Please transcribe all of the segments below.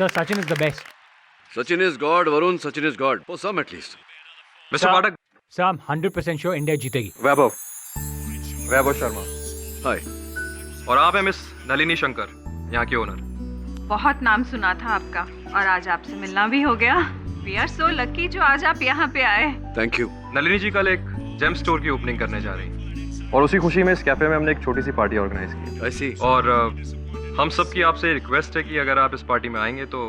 Sir, Sachin is the best. Sachin is God, Varun. Sachin is God. For some at least. Mister Pathak. Sir, I'm 100% sure India जीतेगी. वैभव Sharma. Hi. और आप हैं miss Nalini Shankar, यहाँ की owner. बहुत नाम सुना था आपका और आज आपसे मिलना भी हो गया। We are so lucky जो आज आप यहाँ पे आए। Thank you. नलिनी जी कल एक जेम स्टोर की ओपनिंग करने जा रही और उसी खुशी में इस कैफे में हमने एक छोटी सी पार्टी ऑर्गेनाइज की। I see. और हम सब की आपसे रिक्वेस्ट है कि अगर आप इस पार्टी में आएंगे तो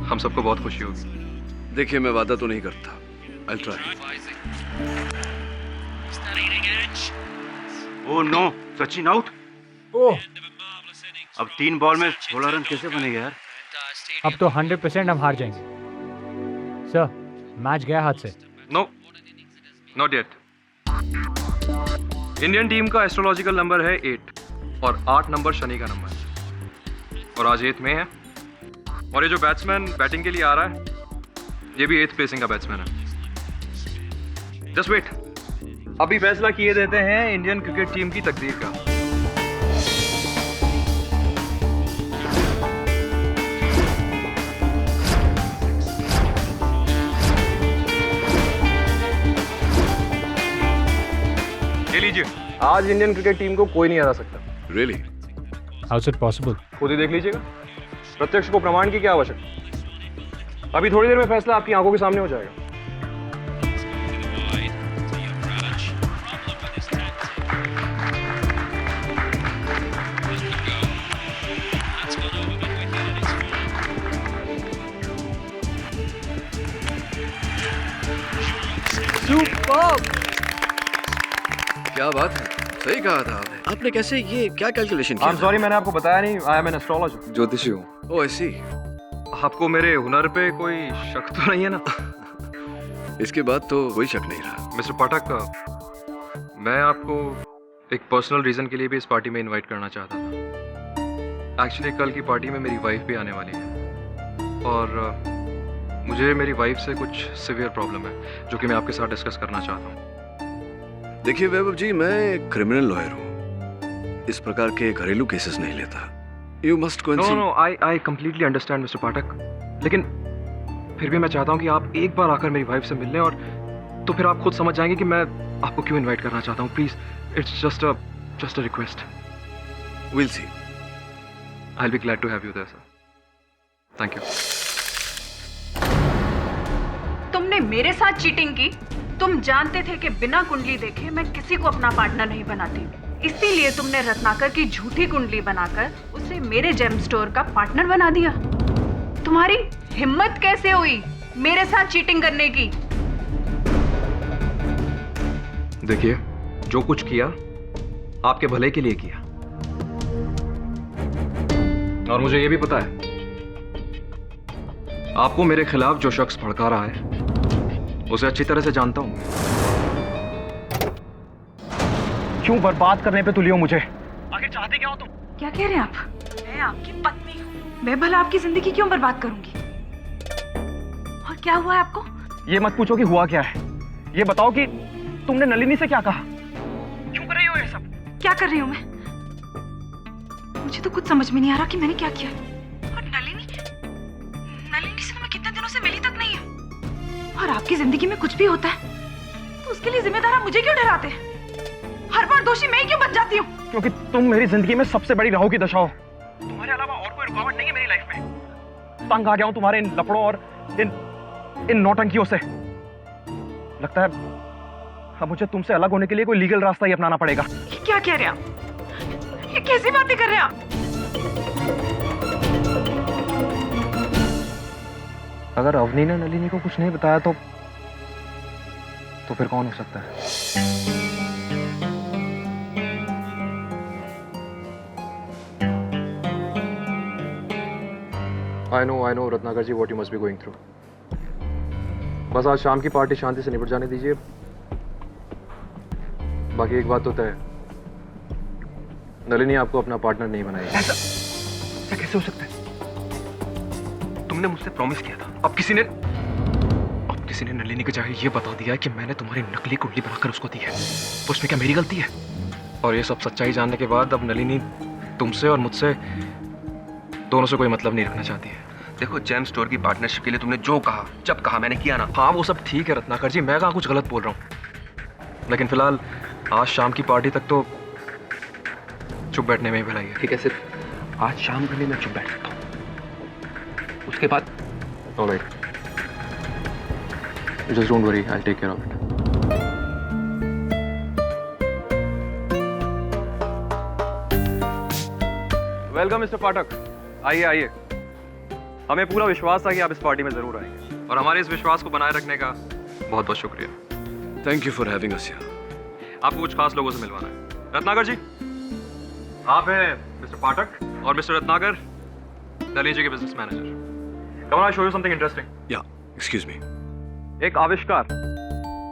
हम सबको बहुत खुशी होगी। देखिए मैं वादा तो नहीं करता। I'll try. Oh no, Sachin out. Oh, अब 3 बॉल में 16 रन कैसे बनेगा यार? अब तो 100% हम हार जाएंगे. सर, मैच गया हाथ से. No, not yet. Indian team का एस्ट्रोलॉजिकल नंबर है 8 और 8 नंबर शनि का नंबर है और आज 8 में है। और ये जो बैट्समैन बैटिंग के लिए आ रहा है ये भी 8th प्लेसिंग का बैट्समैन है। जस्ट वेट, अभी फैसला किए देते हैं इंडियन क्रिकेट टीम की तकदीर का। ये लीजिए, आज इंडियन क्रिकेट टीम को कोई नहीं हरा सकता। Really? How is it possible? खुद ही देख लीजिएगा, प्रत्यक्ष को प्रमाण की क्या आवश्यकता। अभी थोड़ी देर में फैसला आपकी आंखों के सामने हो जाएगा। क्या बात है, सही कहा था आपने। आपने कैसे ये क्या कैलकुलेशन किया? सॉरी, मैंने आपको बताया नहीं, आई एम एन एस्ट्रोलॉजर, ज्योतिषी हूँ। Oh, I see. आपको मेरे हुनर पे कोई शक तो नहीं है ना? इसके बाद तो कोई शक नहीं रहा। मिस्टर पाठक, मैं आपको एक पर्सनल रीजन के लिए भी इस पार्टी में इनवाइट करना चाहता था। एक्चुअली कल की पार्टी में मेरी वाइफ भी आने वाली है और मुझे मेरी वाइफ से कुछ सिवियर प्रॉब्लम है जो कि मैं आपके साथ डिस्कस करना चाहता हूँ। देखिए वैभव जी, मैं क्रिमिनल लॉयर हूँ, इस प्रकार के घरेलू केसेस नहीं लेता। You must go and see. No, I completely understand mister Pathak, लेकिन फिर भी मैं चाहता हूँ कि आप एक बार आकर मेरी वाइफ से मिल लें और तो फिर आप खुद समझ जाएंगे कि मैं आपको क्यों इनवाइट करना चाहता हूँ। Please, it's just a request. Will see. I will be glad to have you there sir. Thank you. तुमने मेरे साथ चीटिंग की। तुम जानते थे कि बिना कुंडली देखे मैं किसी को अपना पार्टनर नहीं बनाती, इसीलिए तुमने रत्नाकर की झूठी कुंडली बनाकर उसे मेरे जेम स्टोर का पार्टनर बना दिया। तुम्हारी हिम्मत कैसे हुई मेरे साथ चीटिंग करने की? देखिए, जो कुछ किया आपके भले के लिए किया और मुझे ये भी पता है आपको मेरे खिलाफ जो शख्स भड़का रहा है उसे अच्छी तरह से जानता हूं। क्यों बर्बाद करने पे तुली हो मुझे? आगे चाहते क्या हो तुम? क्या कह रहे हैं आप? मैं आपकी पत्नी हूँ, मैं भला आपकी जिंदगी क्यों बर्बाद करूंगी? और क्या हुआ है आपको? ये मत पूछो कि हुआ क्या है, ये बताओ कि तुमने नलिनी से क्या कहा? क्यों कर रही हो ये सब? क्या कर रही हूँ मैं? मुझे तो कुछ समझ में नहीं आ रहा कि मैंने क्या किया। और नलिनी से तो मैं कितने दिनों से मिली तक नहीं है। और आपकी जिंदगी में कुछ भी होता है तो उसके लिए जिम्मेदार आप मुझे क्यों ठहराते हैं? हर बार दोषी मैं ही क्यों बन जाती हूँ? क्योंकि तुम मेरी जिंदगी में सबसे बड़ी राहु की दशा हो। तुम्हारे अलावा और कोई रुकावट नहीं है मेरी लाइफ में। तंग आ गया हूं तुम्हारे इन लफड़ों और इन नौटंकियों से। लगता है अब मुझे तुमसे अलग होने के लिए कोई लीगल रास्ता ही अपनाना पड़ेगा। ये क्या कह रहे हैं आप? ये कैसी बातें कर रहे हैं आप? अगर अवनी ने नलिनी को कुछ नहीं बताया तो फिर कौन हो सकता है? I know, Ratnakar ji, what you must be going through. बस आज शाम की पार्टी शांति से निपट जाने दीजिए। बाकी एक बात तो तय है, नलिनी आपको अपना पार्टनर नहीं बनाएगी। ऐसा कैसे हो सकता है? तुमने मुझसे प्रॉमिस किया था, अब किसी ने नलिनी को चाहे ये बता दिया कि मैंने तुम्हारी नकली कुंडली बनाकर उसको दी है, तो उसमें क्या मेरी गलती है? और ये सब सच्चाई जानने के बाद अब नलिनी तुमसे और मुझसे दोनों से कोई मतलब नहीं रखना चाहती है। देखो जेम स्टोर की पार्टनरशिप के लिए तुमने जो कहा, जब कहा, मैंने किया ना। हाँ वो सब ठीक है रत्नाकर जी, मैं कहाँ कुछ गलत बोल रहा हूँ, लेकिन फिलहाल आज शाम की पार्टी तक तो चुप बैठने में ही भलाई है। ठीक है, सिर्फ आज शाम के लिए मैं चुप बैठ सकता हूँ, उसके बाद alright, just don't worry, I take care of it. Welcome mister Pathak, आइए आइए। हमें पूरा विश्वास था कि आप इस पार्टी में जरूर आएंगे, और हमारे इस विश्वास को बनाए रखने का बहुत बहुत शुक्रिया। Thank you for having us here. आपको कुछ खास लोगों से मिलवाना है। रत्नाकर जी, आप हैं मिस्टर पाठक और मिस्टर रत्नाकर नलिनी जी के business manager. Come on, I show you something interesting. या एक्सक्यूज मी। एक आविष्कार,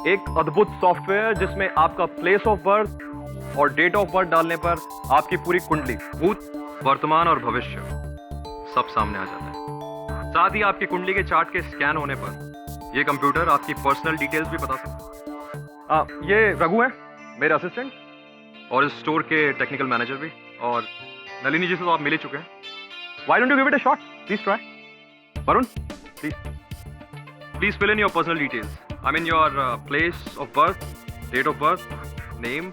एक अद्भुत सॉफ्टवेयर जिसमें आपका प्लेस ऑफ बर्थ और डेट ऑफ बर्थ डालने पर आपकी पूरी कुंडली, भूत, वर्तमान और भविष्य सब सामने आ जाता है। साथ ही आपकी कुंडली के चार्ट के स्कैन होने पर यह कंप्यूटर आपकी पर्सनल डिटेल्स भी बता सकता है। ये रघु है, मेरे असिस्टेंट, और इस स्टोर के टेक्निकल मैनेजर भी, और नलिनी जी से तो आप मिल ही चुके हैं। Why don't you give it a shot? Please try. Varun, please fill in your personal details. I mean your place of birth, date of birth, name.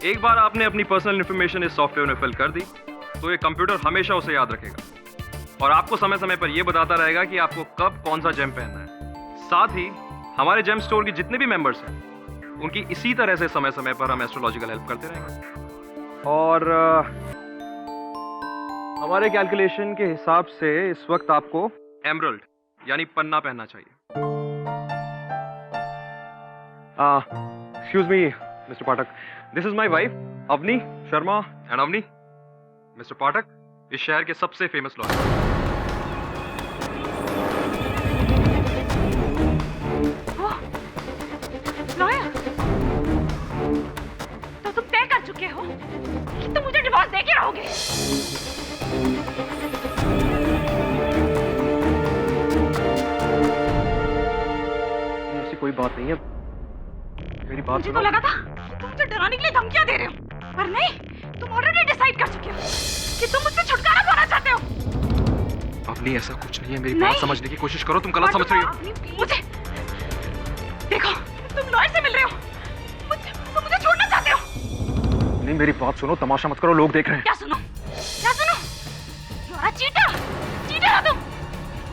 एक बार आपने अपनी पर्सनल इंफॉर्मेशन इस सॉफ्टवेयर में फिल कर दी तो ये कंप्यूटर हमेशा उसे याद रखेगा और आपको समय समय पर यह बताता रहेगा कि आपको कब कौन सा जेम पहनना है। साथ ही हमारे जेम स्टोर के जितने भी मेंबर्स हैं उनकी इसी तरह से समय समय पर हम एस्ट्रोलॉजिकल हेल्प करते रहेंगे। और हमारे कैलकुलेशन के हिसाब से इस वक्त आपको एमरल्ड यानी पन्ना पहनना चाहिए। Excuse me mister Pathak, this is my wife Avni Sharma. And Avni, mister Pathak इस शहर के सबसे फेमस लॉयर। लॉयर, तो तुम तय कर चुके हो कि तुम मुझे डिवोर्स दे के रहोगे? ऐसी कोई बात नहीं है, मेरी बात मुझे तो लगा था तुम मुझे डराने के लिए धमकियां दे रहे हो, पर नहीं, तुम ऑलरेडी डिसाइड कर चुके हो कि तुम मुझसे छुटकारा पाना चाहते हो। अवनी ऐसा कुछ नहीं है, मेरी बात समझने की कोशिश करो, तुम गलत समझ रही हो। मुझे देखो, तुम लॉयर से मिल रहे हो, तुम मुझे छोड़ना चाहते हो। नहीं, मेरी बात सुनो, तमाशा मत करो, लोग देख रहे हैं। क्या सुनो? क्या सुनो? You are a cheater, cheater हो तुम।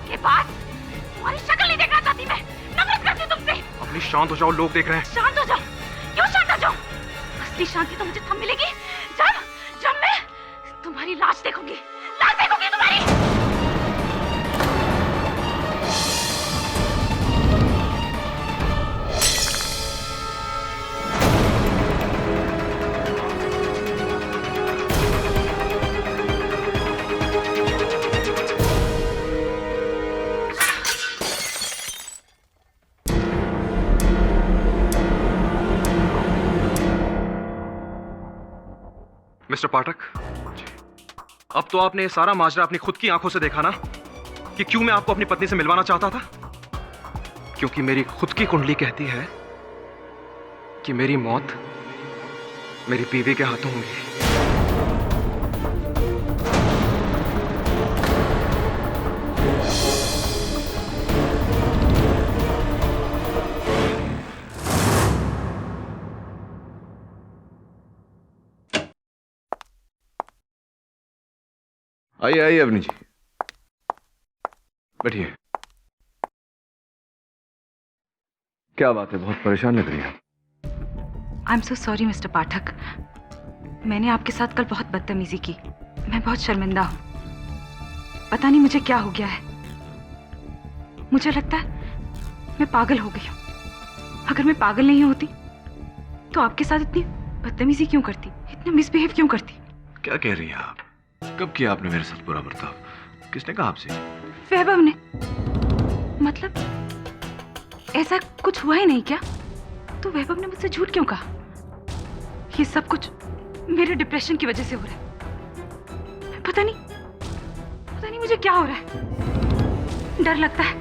के बाद तुम्हारी शक्ल नहीं देखना चाहती मैं, नफरत करती हूं तुमसे। अपनी शांत हो जाओ, लोग देख रहे हैं। शांत हो जाओ? क्यों शांत हो जाओ? असली शांति तो मुझे तब मिलेगी जब मैं तुम्हारी लाश देखूंगी, लाश देखूंगी तुम्हारी। मिस्टर पाठक, अब तो आपने सारा माजरा अपनी खुद की आंखों से देखा ना कि क्यों मैं आपको अपनी पत्नी से मिलवाना चाहता था। क्योंकि मेरी खुद की कुंडली कहती है कि मेरी मौत मेरी बीवी के हाथों होगी। आइए आइए अवनी जी, बैठिए। क्या बात है, बहुत परेशान लग रही है। I am so sorry mister Pathak, मैंने आपके साथ कल बहुत बदतमीजी की। मैं बहुत शर्मिंदा हूँ। पता नहीं मुझे क्या हो गया है। मुझे लगता है मैं पागल हो गई हूँ। अगर मैं पागल नहीं होती तो आपके साथ इतनी बदतमीजी क्यों करती, इतना मिसबिहेव क्यों करती? क्या कह रही हैं आप? कब किया आपने मेरे साथ बुरा बर्ताव? किसने कहा आपसे? वैभव ने। मतलब ऐसा कुछ हुआ ही नहीं क्या? तो वैभव ने मुझसे झूठ क्यों कहा? ये सब कुछ मेरे डिप्रेशन की वजह से हो रहा है। पता नहीं मुझे क्या हो रहा है। डर लगता है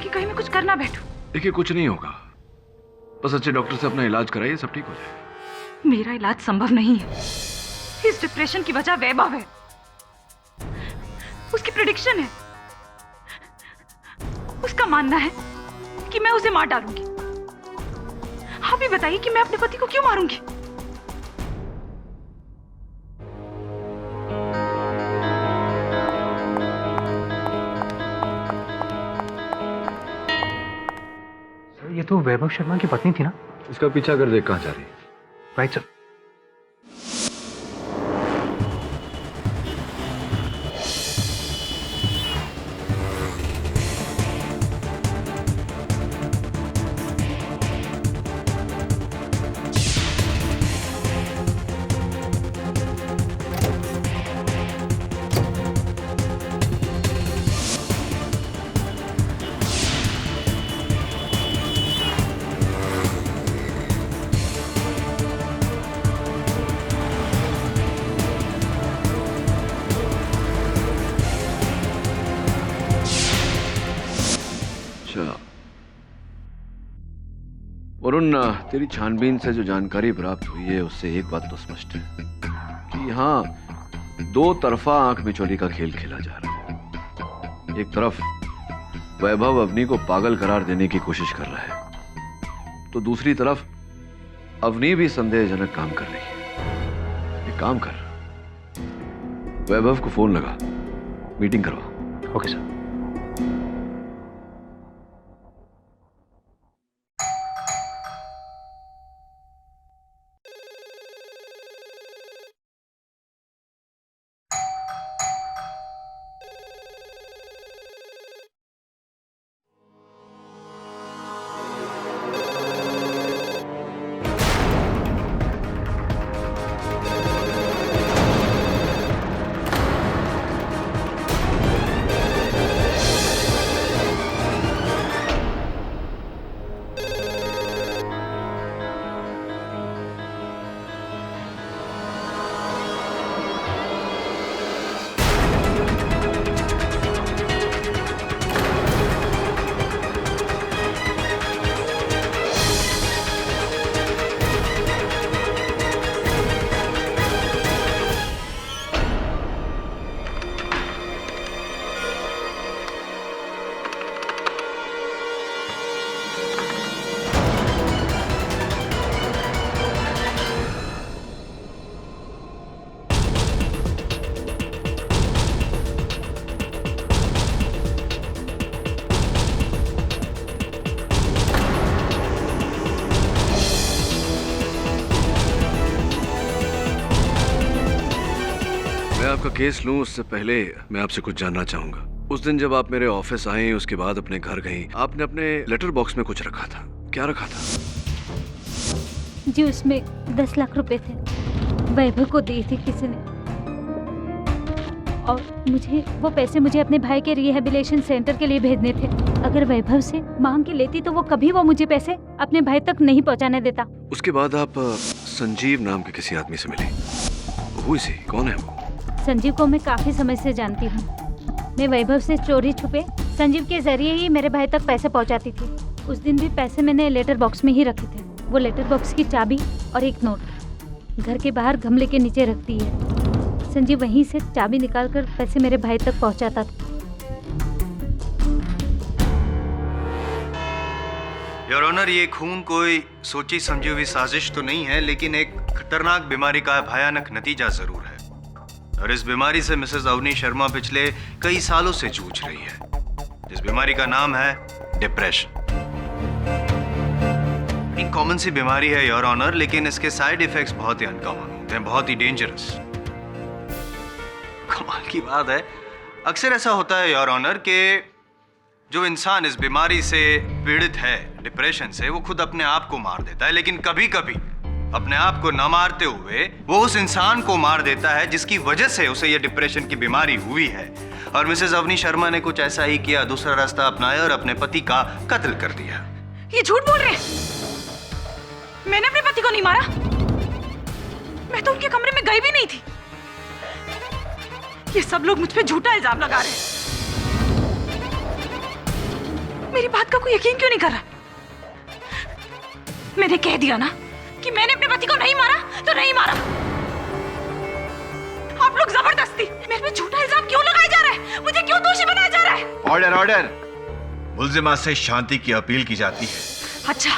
कि कहीं मैं कुछ कर ना बैठूं। देखिए, कुछ नहीं होगा, बस अच्छे डॉक्टर से अपना इलाज कराइए, सब ठीक हो जाएगा। मेरा इलाज संभव नहीं है। इस डिप्रेशन की वजह वैभव है। प्रेडिक्शन है। उसका मानना है कि मैं उसे मार डालूंगी। आप ही बताइए कि मैं अपने पति को क्यों मारूंगी? ये तो वैभव शर्मा की पत्नी थी ना? इसका पीछा कर देख कहाँ जा रही है। Right sir. वरुण, तेरी छानबीन से जो जानकारी प्राप्त हुई है उससे एक बात तो स्पष्ट है कि यहाँ दो तरफा आंख मिचौली का खेल खेला जा रहा है। एक तरफ वैभव अवनी को पागल करार देने की कोशिश कर रहा है, तो दूसरी तरफ अवनी भी संदेहजनक काम कर रही है। एक काम कर, वैभव को फोन लगा, मीटिंग करवा। Okay sir. मैं आपका केस लूं उससे पहले मैं आपसे कुछ जानना चाहूंगा। उस दिन जब आप मेरे ऑफिस आए, उसके बाद अपने घर गई, आपने अपने लेटर बॉक्स में कुछ रखा था। क्या रखा था? जी उसमें 10 लाख रुपए थे, वैभव को दिए थे किसी ने, और वो पैसे मुझे अपने भाई के रिहेबिलिटेशन सेंटर के लिए भेजने थे। अगर वैभव से मांग के लेती तो वो कभी वो मुझे पैसे अपने भाई तक नहीं पहुंचाने देता। उसके बाद आप संजीव नाम के किसी आदमी से मिली। Who is he? कौन है वो? संजीव को मैं काफी समय से जानती हूँ। मैं वैभव से चोरी छुपे संजीव के जरिए ही मेरे भाई तक पैसे पहुँचाती थी। उस दिन भी पैसे मैंने लेटर बॉक्स में ही रखे थे। वो लेटर बॉक्स की चाबी और एक नोट घर के बाहर गमले के नीचे रखती है। संजीव वहीं से चाबी निकालकर पैसे मेरे भाई तक पहुँचाता था। योर ऑनर, ये खून कोई सोची समझी हुई साजिश तो नहीं है, लेकिन एक खतरनाक बीमारी का भयानक नतीजा जरूर है। और इस बीमारी से मिसेस अवनी शर्मा पिछले कई सालों से जूझ रही है। इस बीमारी का नाम है डिप्रेशन। एक कॉमन सी बीमारी है योर ऑनर, लेकिन इसके साइड इफेक्ट्स बहुत ही अनकॉमन होते हैं, बहुत ही डेंजरस। कमाल की बात है, अक्सर ऐसा होता है योर ऑनर कि जो इंसान इस बीमारी से पीड़ित है, डिप्रेशन से, वो खुद अपने आप को मार देता है। लेकिन कभी कभी अपने आप को न मारते हुए वो उस इंसान को मार देता है जिसकी वजह से उसे ये डिप्रेशन की बीमारी हुई है। और मिसेस अवनी शर्मा ने कुछ ऐसा ही किया, दूसरा रास्ता अपनाया और अपने पति का कत्ल कर दिया। ये झूठ बोल रहे हैं। मैंने अपने पति को नहीं मारा। मैं तो उनके कमरे में गई भी नहीं थी। ये सब लोग मुझ पे झूठा इल्जाम लगा रहे हैं। मेरी बात का कोई यकीन क्यों नहीं कर रहा? मैंने कह दिया ना कि मैंने अपने पति को नहीं मारा तो नहीं मारा। आप लोग जबरदस्ती मेरे पे झूठा इल्जाम क्यों लगाए जा रहे हैं? मुझे क्यों ऑर्डर ऑर्डर। मुल्जिमा से शांति की अपील की जाती है। अच्छा,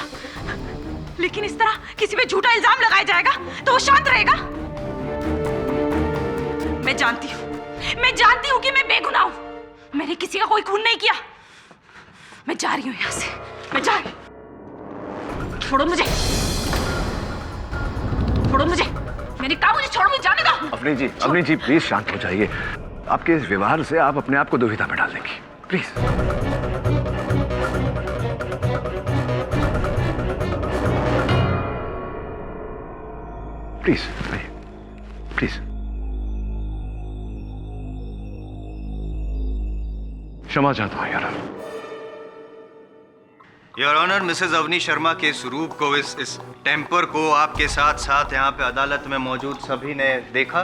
लेकिन इस तरह किसी पे झूठा इल्जाम लगाया जाएगा तो वो शांत रहेगा? मैं जानती हूँ कि मैं बेगुनाह हूँ। मैंने किसी का कोई खून नहीं किया। मैं जा रही हूँ यहाँ से, मैं जा रही हूँ। छोड़ो मुझे, मैंने कहा मुझे छोड़ो, मुझे जाने दो। अवनी जी प्लीज शांत हो जाइए। आपके इस व्यवहार से आप अपने आप को दुविधा में डाल देंगी, प्लीज। Please please. क्षमा चाहता हूं यार। Your honour, Mrs Avni Sharma के स्वरूप को, इस टेम्पर को आपके साथ साथ यहाँ पे अदालत में मौजूद सभी ने देखा।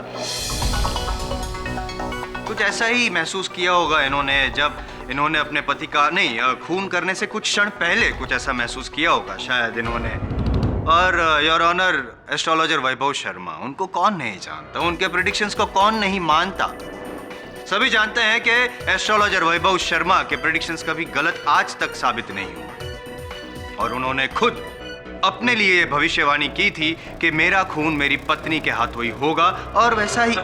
कुछ ऐसा ही महसूस किया होगा इन्होंने जब इन्होंने अपने पति का खून करने से कुछ क्षण पहले कुछ ऐसा महसूस किया होगा शायद इन्होंने। और योर ऑनर, एस्ट्रोलॉजर वैभव शर्मा, उनको कौन नहीं जानता, उनके प्रेडिक्शंस को कौन नहीं मानता। सभी जानते हैं कि एस्ट्रोलॉजर वैभव शर्मा के प्रेडिक्शंस कभी गलत आज तक साबित नहीं हुए। और उन्होंने खुद अपने लिए भविष्यवाणी की थी कि मेरा खून मेरी पत्नी के हाथों ही होगा, और वैसा ही।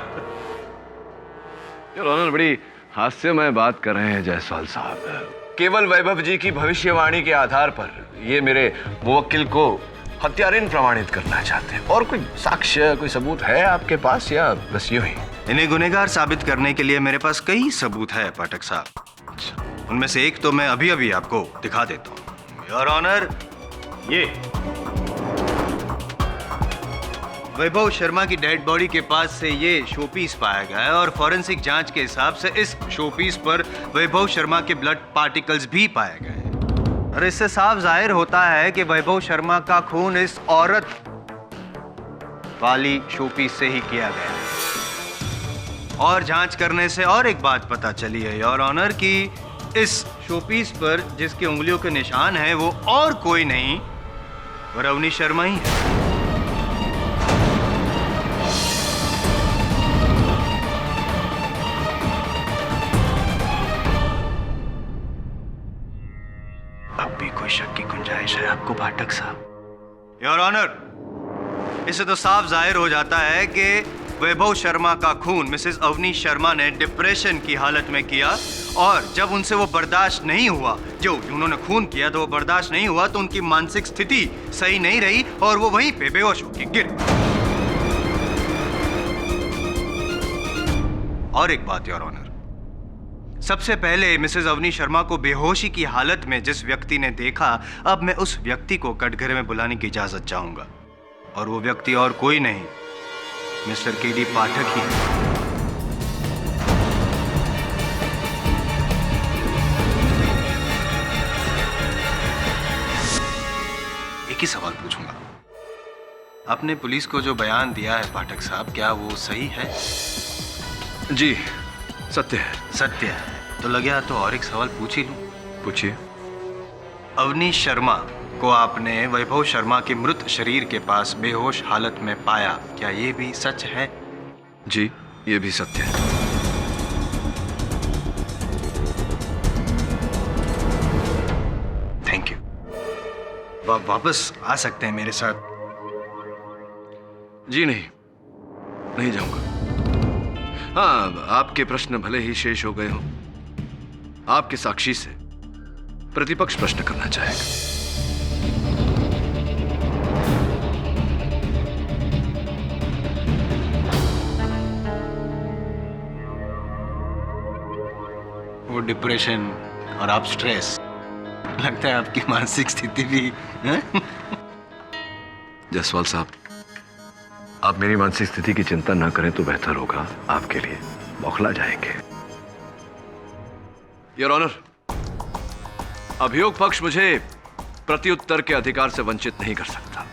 योर ऑनर, बड़ी हास्यमय बात कर रहे हैं जायसवाल साहब। केवल वैभव जी की भविष्यवाणी के आधार पर ये मेरे मुवक्किल को हत्यारिन प्रमाणित करना चाहते हैं। और कोई साक्ष्य, कोई सबूत है आपके पास, या बस यूं ही? इन्हें गुनहगार साबित करने के लिए मेरे पास कई सबूत है पाठक साहब। उनमें से एक तो मैं अभी आपको दिखा देता हूँ। योर ऑनर, ये वैभव शर्मा की डेड बॉडी के पास से ये शोपीस पाया गया है, और फॉरेंसिक जांच के हिसाब से इस शोपीस पर वैभव शर्मा के ब्लड पार्टिकल्स भी पाए गए हैं। और इससे साफ जाहिर होता है कि वैभव शर्मा का खून इस औरत वाली शोपीस से ही किया गया है। और जांच करने से और एक बात पता चली है योर ऑनर कि इस शोपीस पर जिसकी उंगलियों के निशान है वो और कोई नहीं, वो अवनी शर्मा ही है। अब भी कोई शक की गुंजाइश है आपको पाठक साहब? योर ऑनर, इससे तो साफ जाहिर हो जाता है कि वैभव शर्मा का खून मिसेस अवनी शर्मा ने डिप्रेशन की हालत में किया, और जब उनसे वो बर्दाश्त नहीं हुआ, जो उन्होंने खून किया तो वो बर्दाश्त नहीं हुआ, तो उनकी मानसिक स्थिति सही नहीं रही और वो वहीं पे बेहोश होकर गिर। और एक बात योर ऑनर, सबसे पहले मिसेस अवनी शर्मा को बेहोशी की हालत में जिस व्यक्ति ने देखा, अब मैं उस व्यक्ति को कटघरे में बुलाने की इजाजत चाहूंगा। और वो व्यक्ति और कोई नहीं, मिस्टर केडी पाठक ही है। एक ही सवाल पूछूंगा, आपने पुलिस को जो बयान दिया है पाठक साहब, क्या वो सही है? जी, सत्य है। सत्य है तो लगे तो और एक सवाल पूछ ही लूं। पूछिए। अवनी शर्मा को आपने वैभव शर्मा के मृत शरीर के पास बेहोश हालत में पाया, क्या ये भी सच है? जी, ये भी सत्य है। Thank you. वापस आ सकते हैं मेरे साथ? जी नहीं जाऊंगा। हाँ, आपके प्रश्न भले ही शेष हो गए हों, आपके साक्षी से प्रतिपक्ष प्रश्न करना चाहेगा। वो डिप्रेशन और आप स्ट्रेस, लगता है आपकी मानसिक स्थिति भी जायसवाल साहब, आप मेरी मानसिक स्थिति की चिंता ना करें तो बेहतर होगा आपके लिए। बौखला जाएंगे। योर ऑनर, अभियोग पक्ष मुझे प्रत्युत्तर के अधिकार से वंचित नहीं कर सकता।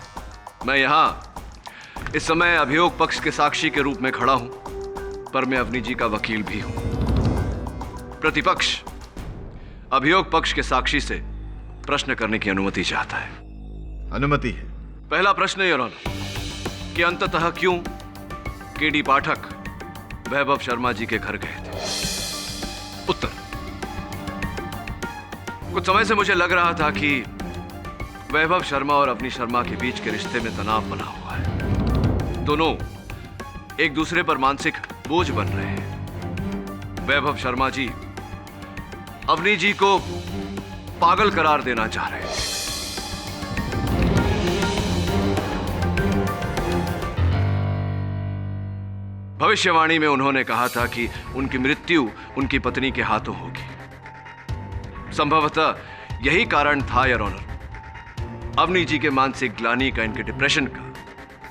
मैं यहां इस समय अभियोग पक्ष के साक्षी के रूप में खड़ा हूं, पर मैं अवनी जी का वकील भी हूं। प्रतिपक्ष अभियोग पक्ष के साक्षी से प्रश्न करने की अनुमति चाहता है। अनुमति है। पहला प्रश्न योर ऑनर, कि अंततः क्यों केडी पाठक वैभव शर्मा जी के घर गए थे? उत्तर, कुछ समय से मुझे लग रहा था कि वैभव शर्मा और अवनी शर्मा के बीच के रिश्ते में तनाव बना हुआ है। दोनों एक दूसरे पर मानसिक बोझ बन रहे हैं। वैभव शर्मा जी अवनी जी को पागल करार देना चाह रहे हैं। भविष्यवाणी में उन्होंने कहा था कि उनकी मृत्यु उनकी पत्नी के हाथों होगी। संभवतः यही कारण था योर ऑनर, अवनी जी के मानसिक ग्लानि का, इनके डिप्रेशन का,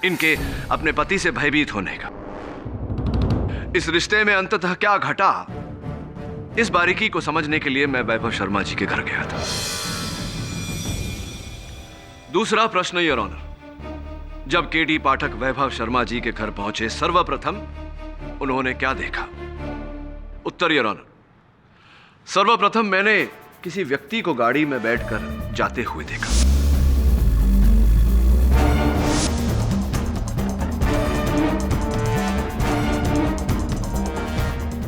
इनके अपने पति से भयभीत होने का। इस रिश्ते में अंततः क्या घटा, इस बारीकी को समझने के लिए मैं वैभव शर्मा जी के घर गया था। दूसरा प्रश्न योर ऑनर, जब केडी पाठक वैभव शर्मा जी के घर पहुंचे, सर्वप्रथम उन्होंने क्या देखा? उत्तर योर ऑनर, सर्वप्रथम मैंने किसी व्यक्ति को गाड़ी में बैठकर जाते हुए देखा।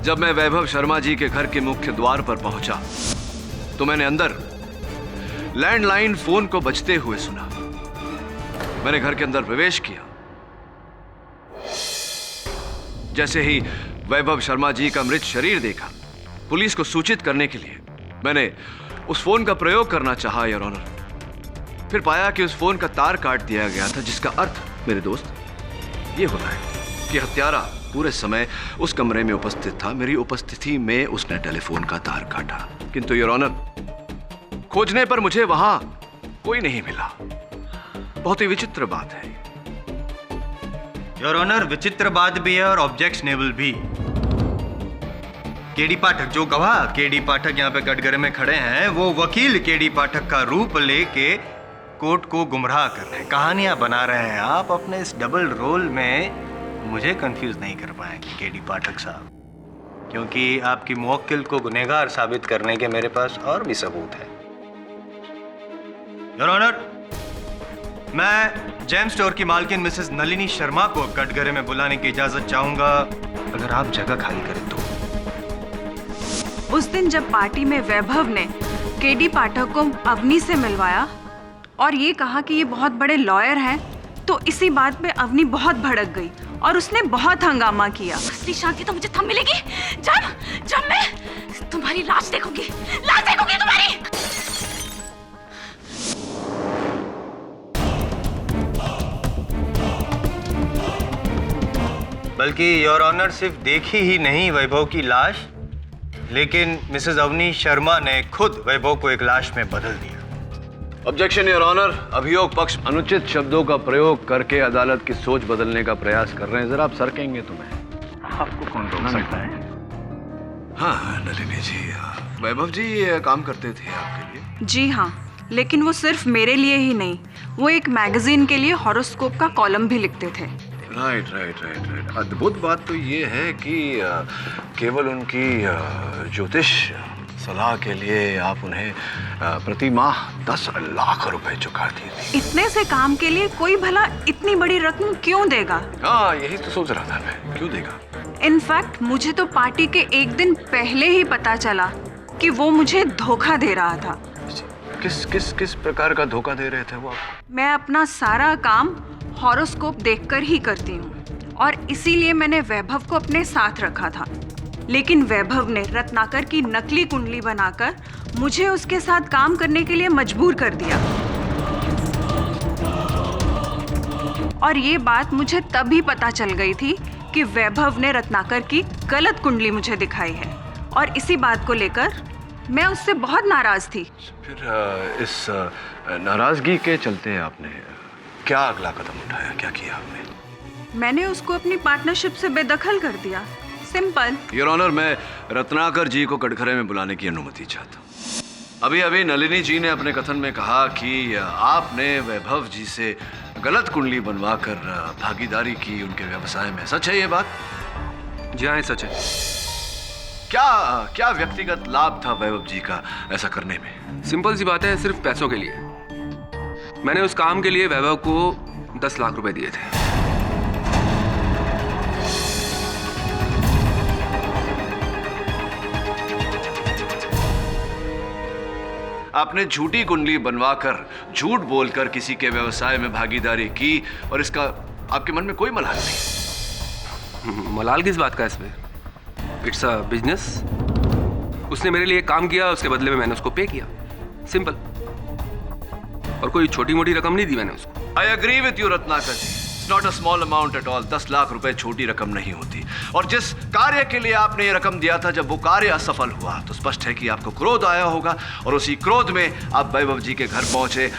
जब मैं वैभव शर्मा जी के घर के मुख्य द्वार पर पहुंचा तो मैंने अंदर लैंडलाइन फोन को बजते हुए सुना। मैंने घर के अंदर प्रवेश किया। जैसे ही वैभव शर्मा जी का मृत शरीर देखा, पुलिस को सूचित करने के लिए मैंने उस फोन का प्रयोग करना चाहा योर ऑनर। फिर पाया कि उस फोन का तार काट दिया गया था, जिसका अर्थ मेरे दोस्त ये होता है कि हत्यारा पूरे समय उस कमरे में उपस्थित था। मेरी उपस्थिति में उसने टेलीफोन का तार काटा, किंतु योर ऑनर खोजने पर मुझे वहां कोई नहीं मिला। बहुत ही विचित्र बात है। योर ऑनर, विचित्र बात भी है और ऑब्जेक्शनेबल भी। केडी पाठक, जो गवाह केडी पाठक यहाँ पे कटघरे में खड़े हैं, वो वकील केडी पाठक का रूप लेके कोर्ट को गुमराह कर रहे हैं, कहानियां बना रहे हैं। आप अपने इस डबल रोल में मुझे कंफ्यूज नहीं कर पाएंगे केडी पाठक साहब, क्योंकि आपकी मुवक्किल को गुनहगार साबित करने के मेरे पास और भी सबूत है। योर ऑनर, मैं जेम स्टोर की मालकिन मिसेस नलिनी शर्मा को कटघरे में बुलाने की इजाजत चाहूंगा, अगर आप जगह खाली करें तो। उस दिन जब पार्टी में वैभव ने केडी पाठक को अवनी से मिलवाया और ये कहा कि ये बहुत बड़े लॉयर हैं, तो इसी बात पे अवनी बहुत भड़क गई और उसने बहुत हंगामा किया। असली शांति तो मुझे तब मिलेगी जब मैं तुम्हारी लाश देखूंगी तुम्हारी। बल्कि योर ऑनर सिर्फ देखी ही नहीं वैभव की लाश, लेकिन मिसेस अवनी शर्मा ने खुद वैभव को एक लाश में बदल दिया। ऑब्जेक्शन योर ऑनर, अभियोग पक्ष अनुचित शब्दों का प्रयोग करके अदालत की सोच बदलने का प्रयास कर रहे हैं। जरा आप सरकेंगे तो मैं आपको कौन रोक सकता है? हाँ नलिनी जी, वैभव जी ये काम करते थे आपके लिए? जी हाँ, लेकिन वो सिर्फ मेरे लिए ही नहीं, वो एक मैगजीन के लिए हॉरोस्कोप का कॉलम भी लिखते थे। राइट। अद्भुत बात तो ये है कि केवल उनकी ज्योतिष सलाह के लिए आप उन्हें प्रति माह 10 लाख रुपए चुकाती थी। इतने से काम के लिए कोई भला इतनी बड़ी रकम क्यों देगा? हाँ, यही तो सोच रहा था मैं, क्यों देगा? इनफैक्ट मुझे तो पार्टी के एक दिन पहले ही पता चला कि वो मुझे धोखा दे रहा था। किस प्रकार का धोखा दे रहे थे वो आपको? मैं अपना सारा काम हॉरोस्कोप देखकर ही करती हूँ और इसीलिए मैंने वैभव को अपने साथ रखा था। लेकिन वैभव ने रत्नाकर की नकली कुंडली बनाकर मुझे उसके साथ काम करने के लिए मजबूर कर दिया। और ये बात मुझे तभी पता चल गई थी कि वैभव ने रत्नाकर की गलत कुंडली मुझे दिखाई है और इसी बात को लेकर मैं उससे बहुत नाराज थी। फिर इस नाराजगी के चलते आपने क्या अगला कदम उठाया, क्या किया आपने? मैंने उसको अपनी पार्टनरशिप से बेदखल कर दिया, सिंपल। योर ऑनर, मैं रत्नाकर जी को कटघरे में बुलाने की अनुमति चाहता हूँ। अभी नलिनी जी ने अपने कथन में कहा कि आपने वैभव जी से गलत कुंडली बनवाकर भागीदारी की उनके व्यवसाय में। सच है ये बात? जी हाँ, सच है। क्या व्यक्तिगत लाभ था वैभव जी का ऐसा करने में? सिंपल सी बात है, सिर्फ पैसों के लिए। मैंने उस काम के लिए वैभव को 10 लाख रुपए दिए थे। आपने झूठी कुंडली बनवाकर झूठ बोलकर किसी के व्यवसाय में भागीदारी की और इसका आपके मन में कोई मलाल नहीं। मलाल किस बात का इसमें? It's a business. उसने मेरे लिए काम किया, उसके बदले में मैंने उसको पे किया, सिंपल। और कोई छोटी मोटी रकम नहीं दी मैंने उसको। I agree with you Ratnakar ji, it's not a small amount at all. 10 lakh रुपए छोटी रकम नहीं होती। और जिस कार्य के लिए आपने ये रकम दिया था, जब वो कार्य असफल हुआ तो स्पष्ट है कि आपको क्रोध आया होगा और उसी क्रोध में आप वैभव जी के घर पहुंचे।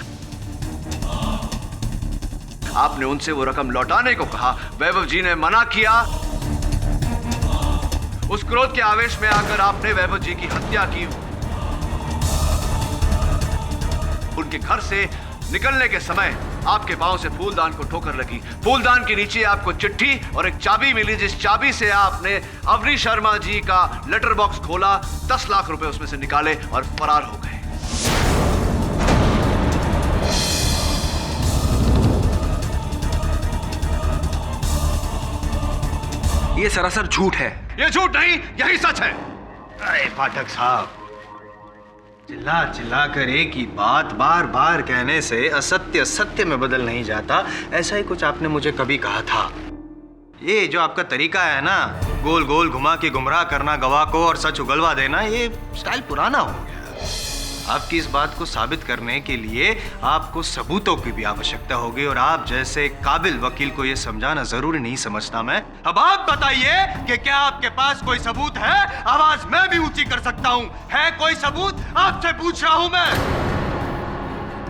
आपने उनसे वो रकम लौटाने को कहा, वैभव जी ने मना किया। उस क्रोध के आवेश में आकर आपने वैभव जी की हत्या की। उनके घर से निकलने के समय आपके पांव से फूलदान को ठोकर लगी। फूलदान के नीचे आपको चिट्ठी और एक चाबी मिली, जिस चाबी से आपने अवनी शर्मा जी का लेटर बॉक्स खोला, 10 लाख रुपए उसमें से निकाले और फरार हो गए। ये सरासर झूठ है। ये झूठ नहीं, यही सच है। अरे पाठक साहब, चिल्ला चिल्ला कर एक ही बात बार बार कहने से असत्य सत्य में बदल नहीं जाता। ऐसा ही कुछ आपने मुझे कभी कहा था। ये जो आपका तरीका है ना, गोल गोल घुमा के गुमराह करना गवाह को और सच उगलवा देना, ये स्टाइल पुराना हो गया। आपकी इस बात को साबित करने के लिए आपको सबूतों की भी आवश्यकता होगी, और आप जैसे काबिल वकील को ये समझाना जरूरी नहीं समझता मैं। अब आप बताइए कि क्या आपके पास कोई सबूत है? आवाज मैं भी ऊंची कर सकता हूं। है कोई सबूत? आपसे पूछ रहा हूं मैं।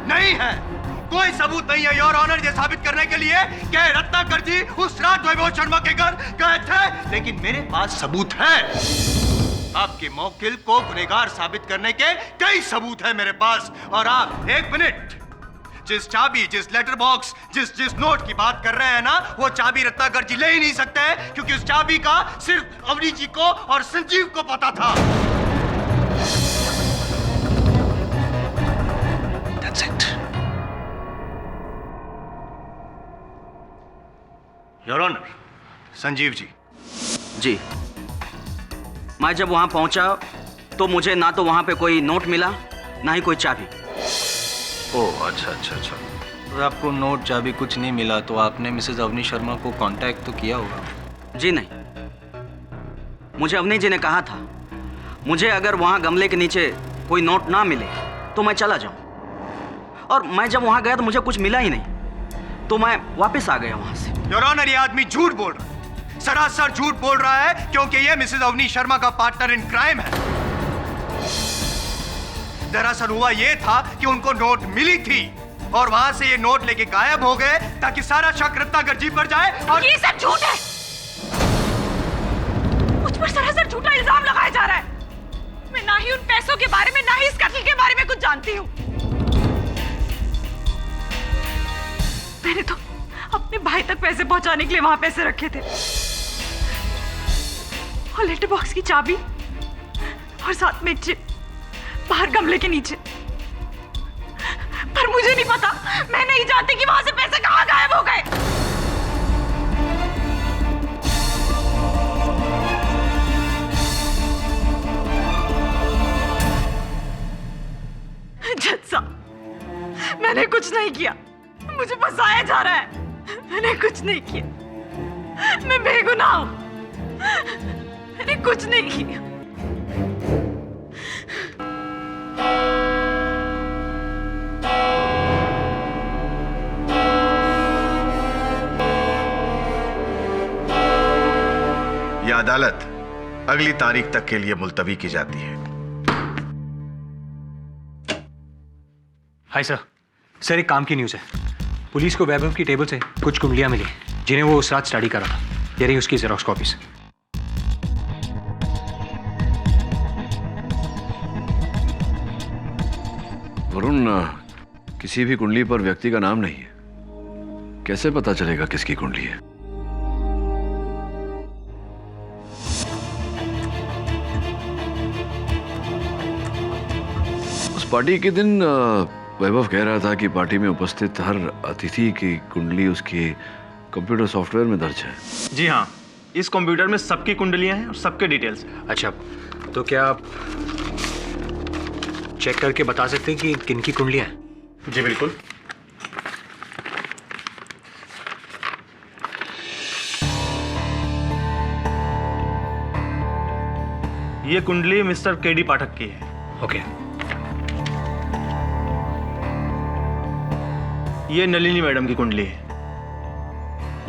नहीं है, कोई सबूत नहीं है योर ऑनर, ये साबित करने के लिए कि रत्नाकर जी उस रात वैभव शर्मा के घर गए थे। लेकिन मेरे पास सबूत है। आपके मौकिल को गुनहगार साबित करने के कई सबूत है मेरे पास। और आप एक मिनट, जिस चाबी, जिस लेटर बॉक्स, जिस नोट की बात कर रहे हैं ना, वो चाबी रत्नाकर जी ले ही नहीं सकते, क्योंकि उस चाबी का सिर्फ अवनी जी को और संजीव को पता था। That's it. Your honour, Sanjeev ji. जी, मैं जब वहां पहुंचा तो मुझे ना तो वहां पे कोई नोट मिला, ना ही कोई चाबी। ओह अच्छा अच्छा अच्छा। तो आपको नोट चाबी कुछ नहीं मिला, तो आपने मिसेज अवनी शर्मा को कांटेक्ट तो किया होगा? जी नहीं, मुझे अवनी जी ने कहा था मुझे अगर वहां गमले के नीचे कोई नोट ना मिले तो मैं चला जाऊं। और मैं जब वहां गया तो मुझे कुछ मिला ही नहीं, तो मैं वापस आ गया वहां से। योर ऑनर, ये आदमी झूठ बोल रहा है, सरासर झूठ बोल रहा है, क्योंकि ये मिसेज अवनी शर्मा का पार्टनर इन क्राइम है। दरअसल हुआ ये था कि उनको नोट मिली थी और वहां से ये नोट लेके गायब हो गए, ताकि सारा शक रत्नाकर जी पर जाए। और ये सब झूठ है। मुझ पर सरासर झूठा इल्जाम लगाया जा रहा है। मैं ना ही उन पैसों के बारे में, ना ही इस कत्ल के बारे में कुछ जानती हूँ। मैंने तो अपने भाई तक पैसे पहुंचाने के लिए वहां पैसे रखे थे, और लेटर बॉक्स की चाबी, और साथ में चिप बाहर गमले के नीचे। पर मुझे नहीं पता, मैं नहीं जानती कि वहां से पैसे कहां गायब हो गए। जज साहब, मैंने कुछ नहीं किया, मुझे फंसाया जा रहा है। मैंने कुछ नहीं किया, मैं बेगुनाह हूं, मैंने कुछ नहीं किया। यह अदालत अगली तारीख तक के लिए मुलतवी की जाती है। Hi sir. सर, एक काम की न्यूज़ है। पुलिस को वैभव की टेबल से कुछ कुंडलियां मिली, जिन्हें वो उस रात स्टडी कर रहा था। ये रही उसकी जेरॉक्स कॉपीज। वरुण, किसी भी कुंडली पर व्यक्ति का नाम नहीं है, कैसे पता चलेगा किसकी कुंडली है? उस पार्टी के दिन वैभव कह रहा था कि पार्टी में उपस्थित हर अतिथि की कुंडली उसके कंप्यूटर सॉफ्टवेयर में दर्ज है। जी हाँ, इस कंप्यूटर में सबकी कुंडलियां हैं और सबके डिटेल्स हैं। अच्छा, तो क्या चेक करके बता सकते हैं कि किनकी कुंडलियां हैं? जी बिल्कुल। ये कुंडली मिस्टर केडी पाठक की है। ओके। ये नलिनी मैडम की कुंडली है।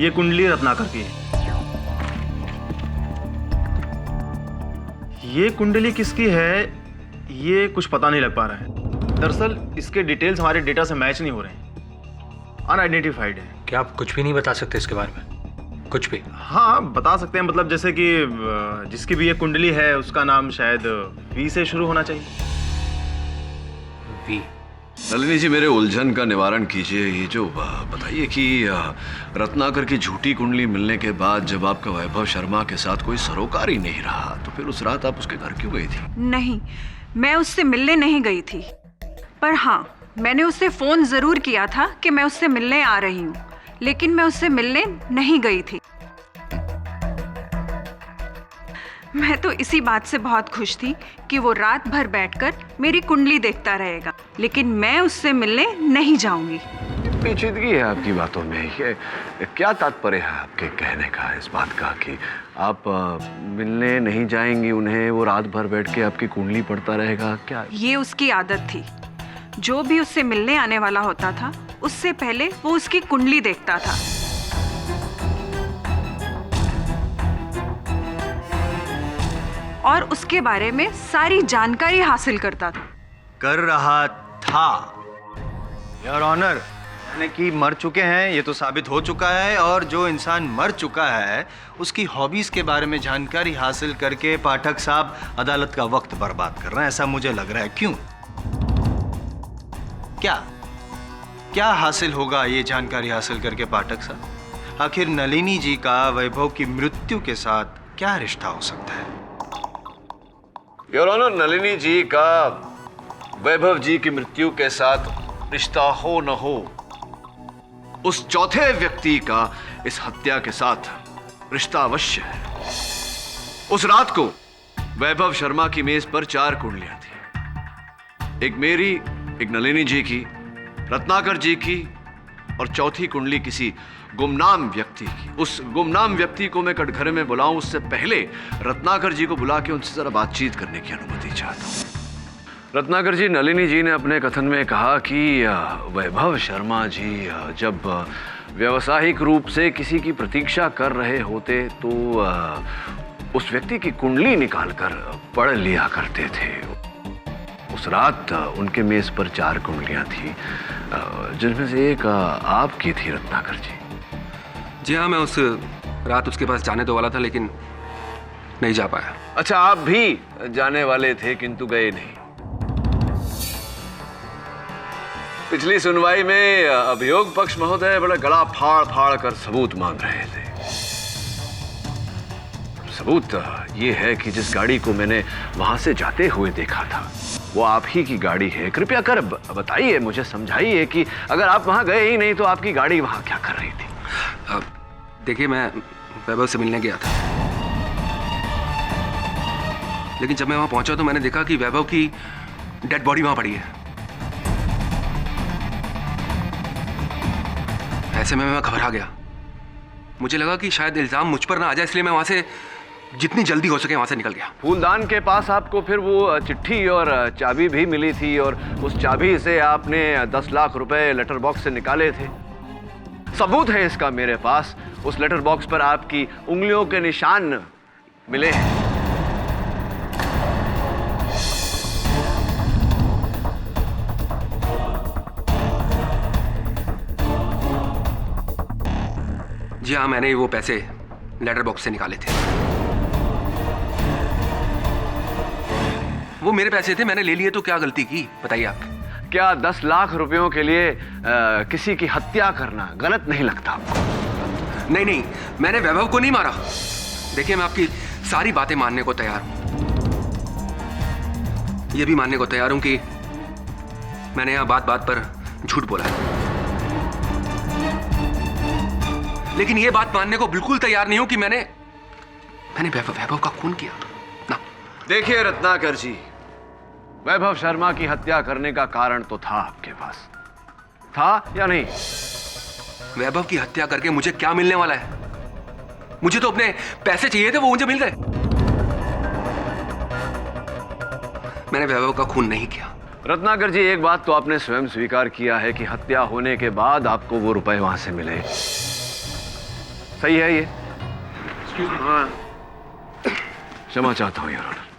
ये कुंडली रत्नाकर की है। ये कुंडली किसकी है ये कुछ पता नहीं लग पा रहा है। दरअसल इसके डिटेल्स हमारे डेटा से मैच नहीं हो रहे हैं, अनआइडेंटिफाइड है। क्या आप कुछ भी नहीं बता सकते इसके बारे में? कुछ भी? हाँ बता सकते हैं, मतलब जैसे कि जिसकी भी ये कुंडली है उसका नाम शायद वी से शुरू होना चाहिए। वी? नलिनी जी मेरे उलझन का निवारण कीजिए। ये जो बताइए कि रत्नाकर की झूठी कुंडली मिलने के बाद जब आपका वैभव शर्मा के साथ कोई सरोकार ही नहीं रहा तो फिर उस रात आप उसके घर क्यों गई थी? नहीं, मैं उससे मिलने नहीं गई थी, पर हाँ मैंने उससे फ़ोन ज़रूर किया था कि मैं उससे मिलने आ रही हूँ, लेकिन मैं उससे मिलने नहीं गई थी। मैं तो इसी बात से बहुत खुश थी कि वो रात भर बैठकर मेरी कुंडली देखता रहेगा, लेकिन मैं उससे मिलने नहीं जाऊंगी। पेचीदगी है आपकी बातों में। ये क्या तात्पर्य है आपके कहने का इस बात का कि आप मिलने नहीं जाएंगी उन्हें, वो रात भर बैठ के आपकी कुंडली पढ़ता रहेगा? क्या ये उसकी आदत थी। जो भी उससे मिलने आने वाला होता था उससे पहले वो उसकी कुंडली देखता था। और उसके बारे में सारी जानकारी हासिल करता था। कर रहा था योर ऑनर, यानी कि मर चुके हैं ये तो साबित हो चुका है, और जो इंसान मर चुका है उसकी हॉबीज के बारे में जानकारी हासिल करके पाठक साहब अदालत का वक्त बर्बाद कर रहे हैं, ऐसा मुझे लग रहा है। क्यों? क्या हासिल होगा ये जानकारी हासिल करके पाठक साहब? आखिर नलिनी जी का वैभव की मृत्यु के साथ क्या रिश्ता हो सकता है? योर ऑनर, नलिनी जी का वैभव जी की मृत्यु के साथ रिश्ता हो न हो, उस चौथे व्यक्ति का इस हत्या के साथ रिश्ता अवश्य है। उस रात को वैभव शर्मा की मेज पर 4 कुंडलियां थी, एक मेरी, एक नलिनी जी की, रत्नाकर जी की और चौथी कुंडली किसी गुमनाम व्यक्ति की। उस गुमनाम व्यक्ति को मैं कटघरे में बुलाऊं उससे पहले रत्नाकर जी को बुला के उनसे जरा बातचीत करने की अनुमति चाहता हूं। रत्नाकर जी, नलिनी जी ने अपने कथन में कहा कि वैभव शर्मा जी जब व्यावसायिक रूप से किसी की प्रतीक्षा कर रहे होते तो उस व्यक्ति की कुंडली निकालकर पढ़ लिया करते थे। उस रात उनके मेज पर 4 कुंडलियां थी, जिनमें से एक आपकी थी रत्नाकर जी। जी हाँ, मैं उस रात उसके पास जाने तो वाला था लेकिन नहीं जा पाया। अच्छा, आप भी जाने वाले थे किंतु गए नहीं। पिछली सुनवाई में अभियोग पक्ष महोदय बड़ा गला फाड़ फाड़ कर सबूत मांग रहे थे। सबूत ये है कि जिस गाड़ी को मैंने वहां से जाते हुए देखा था वो आप ही की गाड़ी है। कृपया कर बताइए, मुझे समझाइए कि अगर आप वहां गए ही नहीं तो आपकी गाड़ी वहां क्या कर रही थी? देखिए, मैं वैभव से मिलने गया था, लेकिन जब मैं वहां पहुंचा तो मैंने देखा कि वैभव की डेड बॉडी वहां पड़ी है। ऐसे में मैं घबरा गया। मुझे लगा कि शायद इल्जाम मुझ पर ना आ जाए, इसलिए मैं वहां से जितनी जल्दी हो सके वहां से निकल गया। फूलदान के पास आपको फिर वो चिट्ठी और चाबी भी मिली थी और उस चाबी से आपने 10 लाख रुपए लेटर बॉक्स से निकाले थे। सबूत है इसका मेरे पास। उस लेटर बॉक्स पर आपकी उंगलियों के निशान मिले हैं। जी हाँ, मैंने वो पैसे लेटर बॉक्स से निकाले थे। वो मेरे पैसे थे, मैंने ले लिए तो क्या गलती की बताइए आप? क्या 10 लाख रुपयों के लिए किसी की हत्या करना गलत नहीं लगता आपको? नहीं नहीं, मैंने वैभव को नहीं मारा। देखिए, मैं आपकी सारी बातें मानने को तैयार हूं। यह भी मानने को तैयार हूं कि मैंने यहां बात बात पर झूठ बोला, लेकिन यह बात मानने को बिल्कुल तैयार नहीं हूं कि मैंने वैभव का खून किया ना। देखिए रत्नाकर जी, वैभव शर्मा की हत्या करने का कारण तो था आपके पास, था या नहीं? वैभव की हत्या करके मुझे क्या मिलने वाला है? मुझे तो अपने पैसे चाहिए थे, वो मुझे मिल गए। मैंने वैभव का खून नहीं किया। रत्नाकर जी, एक बात तो आपने स्वयं स्वीकार किया है कि हत्या होने के बाद आपको वो रुपए वहां से मिले। सही है ये? हाँ। क्षमा चाहता हूं योर ऑनर।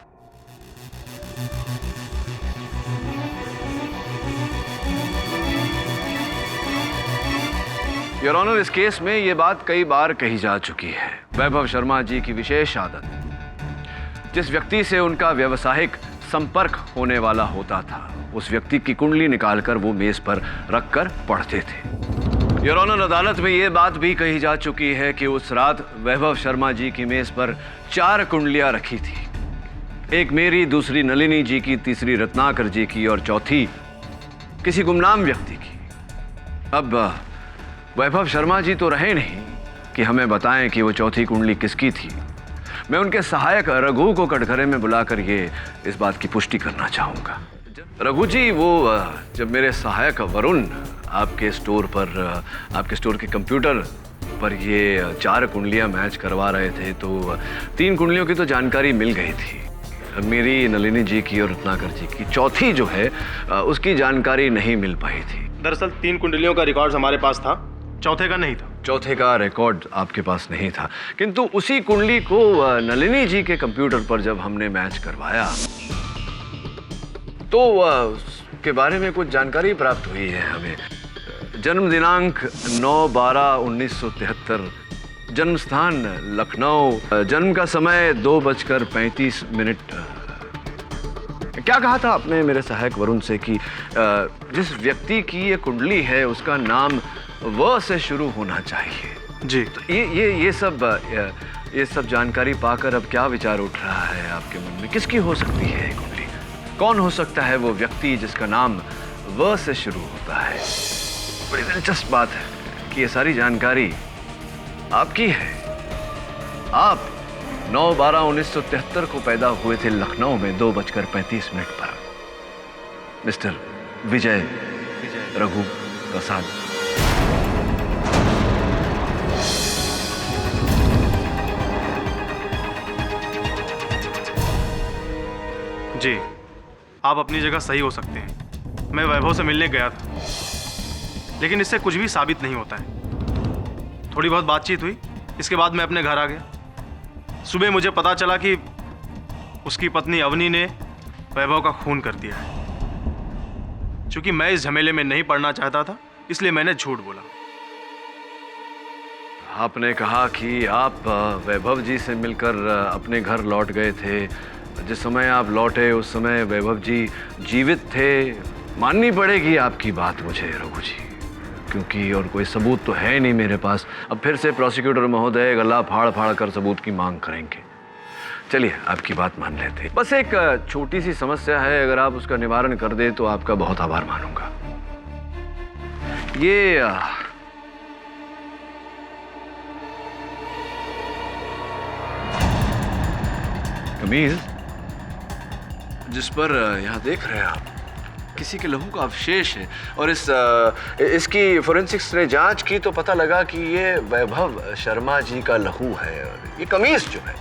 योर ऑनर, इस केस में ये बात कई बार कही जा चुकी है। वैभव शर्मा जी की विशेष आदत, जिस व्यक्ति से उनका व्यावसायिक संपर्क होने वाला होता था, उस व्यक्ति की कुंडली निकालकर वो मेज पर रखकर पढ़ते थे। योर ऑनर, अदालत में ये बात भी कही जा चुकी है कि उस रात वैभव शर्मा जी की मेज पर 4 कुंडलियां रखी थी। एक मेरी, दूसरी नलिनी जी की, तीसरी रत्नाकर जी की और चौथी किसी गुमनाम व्यक्ति की। अब वैभव शर्मा जी तो रहे नहीं कि हमें बताएं कि वो चौथी कुंडली किसकी थी। मैं उनके सहायक रघु को कटघरे में बुलाकर ये इस बात की पुष्टि करना चाहूंगा। रघु जी, वो जब मेरे सहायक वरुण आपके स्टोर के कंप्यूटर पर ये 4 कुंडलियां मैच करवा रहे थे, तो 3 कुंडलियों की तो जानकारी मिल गई थी, मेरी, नलिनी जी की और रत्नाकर जी की। चौथी जो है उसकी जानकारी नहीं मिल पाई थी। दरअसल 3 कुंडलियों का रिकॉर्ड हमारे पास था, चौथे का नहीं था। चौथे का रिकॉर्ड आपके पास नहीं था, किंतु उसी कुंडली को नलिनी जी के कंप्यूटर पर जब हमने मैच करवाया तो उसके बारे में कुछ जानकारी प्राप्त हुई है हमें। जन्म दिनांक 9/12/1973, जन्म स्थान लखनऊ, जन्म का समय 2:35। क्या कहा था आपने मेरे सहायक वरुण से कि जिस व्यक्ति की ये कुंडली है उसका नाम व से शुरू होना चाहिए? जी। तो ये सब जानकारी पाकर अब क्या विचार उठ रहा है आपके मन में? किसकी हो सकती है ये कुंडली? कौन हो सकता है वो व्यक्ति जिसका नाम व से शुरू होता है? बड़ी दिलचस्प बात है कि ये सारी जानकारी आपकी है। आप 9/12/1973 को पैदा हुए थे लखनऊ में 2:35 पर। मिस्टर विजय रघु प्रसाद। जी, आप अपनी जगह सही हो सकते हैं। मैं वैभव से मिलने गया था, लेकिन इससे कुछ भी साबित नहीं होता है। थोड़ी बहुत बातचीत हुई, इसके बाद मैं अपने घर आ गया। सुबह मुझे पता चला कि उसकी पत्नी अवनी ने वैभव का खून कर दिया है। चूंकि मैं इस झमेले में नहीं पड़ना चाहता था, इसलिए मैंने झूठ बोला। आपने कहा कि आप वैभव जी से मिलकर अपने घर लौट गए थे। जिस समय आप लौटे उस समय वैभव जी जीवित थे। माननी पड़ेगी आपकी बात मुझे रघु जी, क्योंकि और कोई सबूत तो है नहीं मेरे पास। अब फिर से प्रोसिक्यूटर महोदय गला फाड़ फाड़ कर सबूत की मांग करेंगे। चलिए, आपकी बात मान लेते। बस एक छोटी सी समस्या है, अगर आप उसका निवारण कर दे तो आपका बहुत आभार मानूंगा। ये कमीज जिस पर यहाँ देख रहे हैं आप, किसी के लहू का अवशेष है, और इसकी फोरेंसिक्स ने जांच की तो पता लगा कि ये वैभव शर्मा जी का लहू है। और ये कमीज जो है,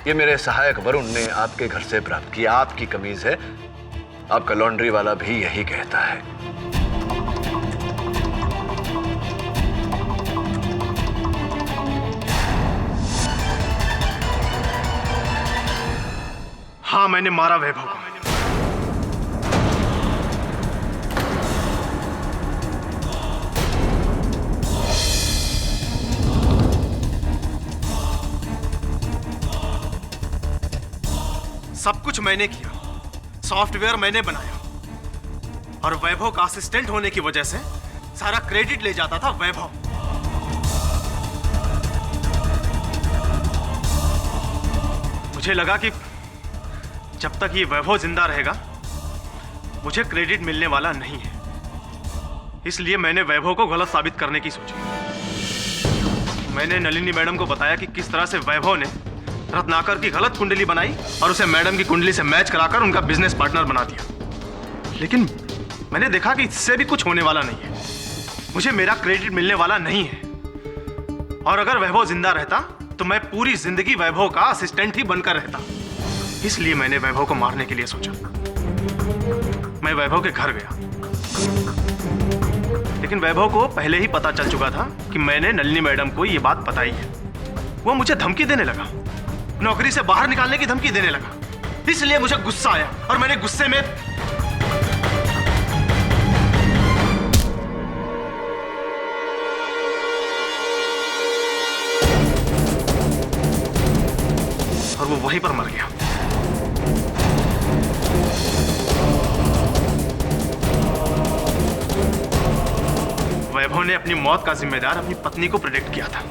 ये मेरे सहायक वरुण ने आपके घर से प्राप्त की। आपकी कमीज है, आपका लॉन्ड्री वाला भी यही कहता है। हाँ, मैंने मारा वैभव को। सब कुछ मैंने किया, सॉफ्टवेयर मैंने बनाया, और वैभव का असिस्टेंट होने की वजह से सारा क्रेडिट ले जाता था वैभव। मुझे लगा कि जब तक ये वैभव जिंदा रहेगा मुझे क्रेडिट मिलने वाला नहीं है, इसलिए मैंने वैभव को गलत साबित करने की सोची। मैंने नलिनी मैडम को बताया कि किस तरह से वैभव ने रत्नाकर की गलत कुंडली बनाई और उसे मैडम की कुंडली से मैच कराकर उनका बिजनेस पार्टनर बना दिया। लेकिन मैंने देखा कि इससे भी कुछ होने वाला नहीं है। मुझे मेरा क्रेडिट मिलने वाला नहीं है। और अगर वैभव जिंदा रहता तो मैं पूरी जिंदगी वैभव का असिस्टेंट ही बनकर रहता। इसलिए मैंने वैभव को मारने के लिए सोचा। मैं वैभव के घर गया, लेकिन वैभव को पहले ही पता चल चुका था कि मैंने नलिनी मैडम को ये बात बताई है। वो मुझे धमकी देने लगा, नौकरी से बाहर निकालने की धमकी देने लगा। इसलिए मुझे गुस्सा आया और मैंने गुस्से में और वो वहीं पर मर गया। वैभव ने अपनी मौत का जिम्मेदार अपनी पत्नी को प्रेडिक्ट किया था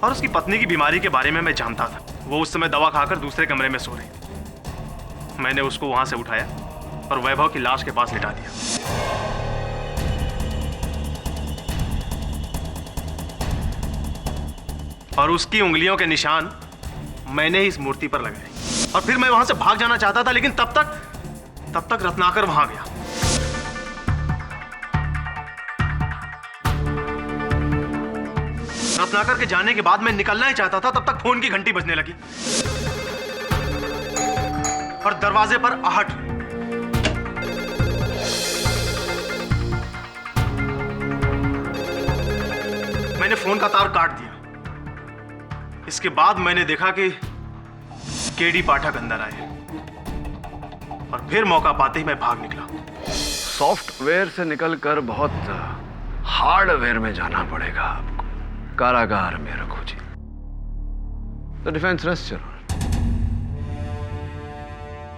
और उसकी पत्नी की बीमारी के बारे में मैं जानता था। वो उस समय दवा खाकर दूसरे कमरे में सो रही थी। मैंने उसको वहां से उठाया और वैभव की लाश के पास लिटा दिया। और उसकी उंगलियों के निशान मैंने ही इस मूर्ति पर लगाए। और फिर मैं वहां से भाग जाना चाहता था, लेकिन तब तक रत्नाकर वहां गया। रत्नाकर के जाने के बाद मैं निकलना ही चाहता था, तब तक फोन की घंटी बजने लगी और दरवाजे पर आहट। मैंने फोन का तार काट दिया। इसके बाद मैंने देखा कि केडी पाठक अंदर आए और फिर मौका पाते ही मैं भाग निकला। सॉफ्टवेयर से निकलकर बहुत हार्डवेयर में जाना पड़ेगा आपको। कारागार में रखो जी। The defence rest.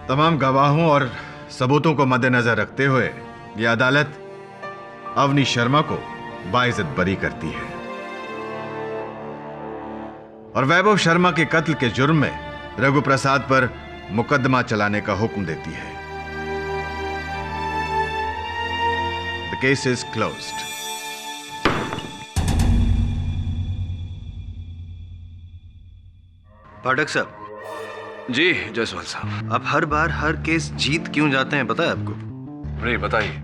तमाम गवाहों और सबूतों को मद्देनजर रखते हुए यह अदालत अवनी शर्मा को बाइज्जत बरी करती है और वैभव शर्मा के कत्ल के जुर्म में रघु प्रसाद पर मुकदमा चलाने का हुक्म देती है। The case is closed. Pathak साहब। जी जायसवाल साहब। आप हर बार हर केस जीत क्यों जाते हैं, पता है आपको? नहीं, बताइए।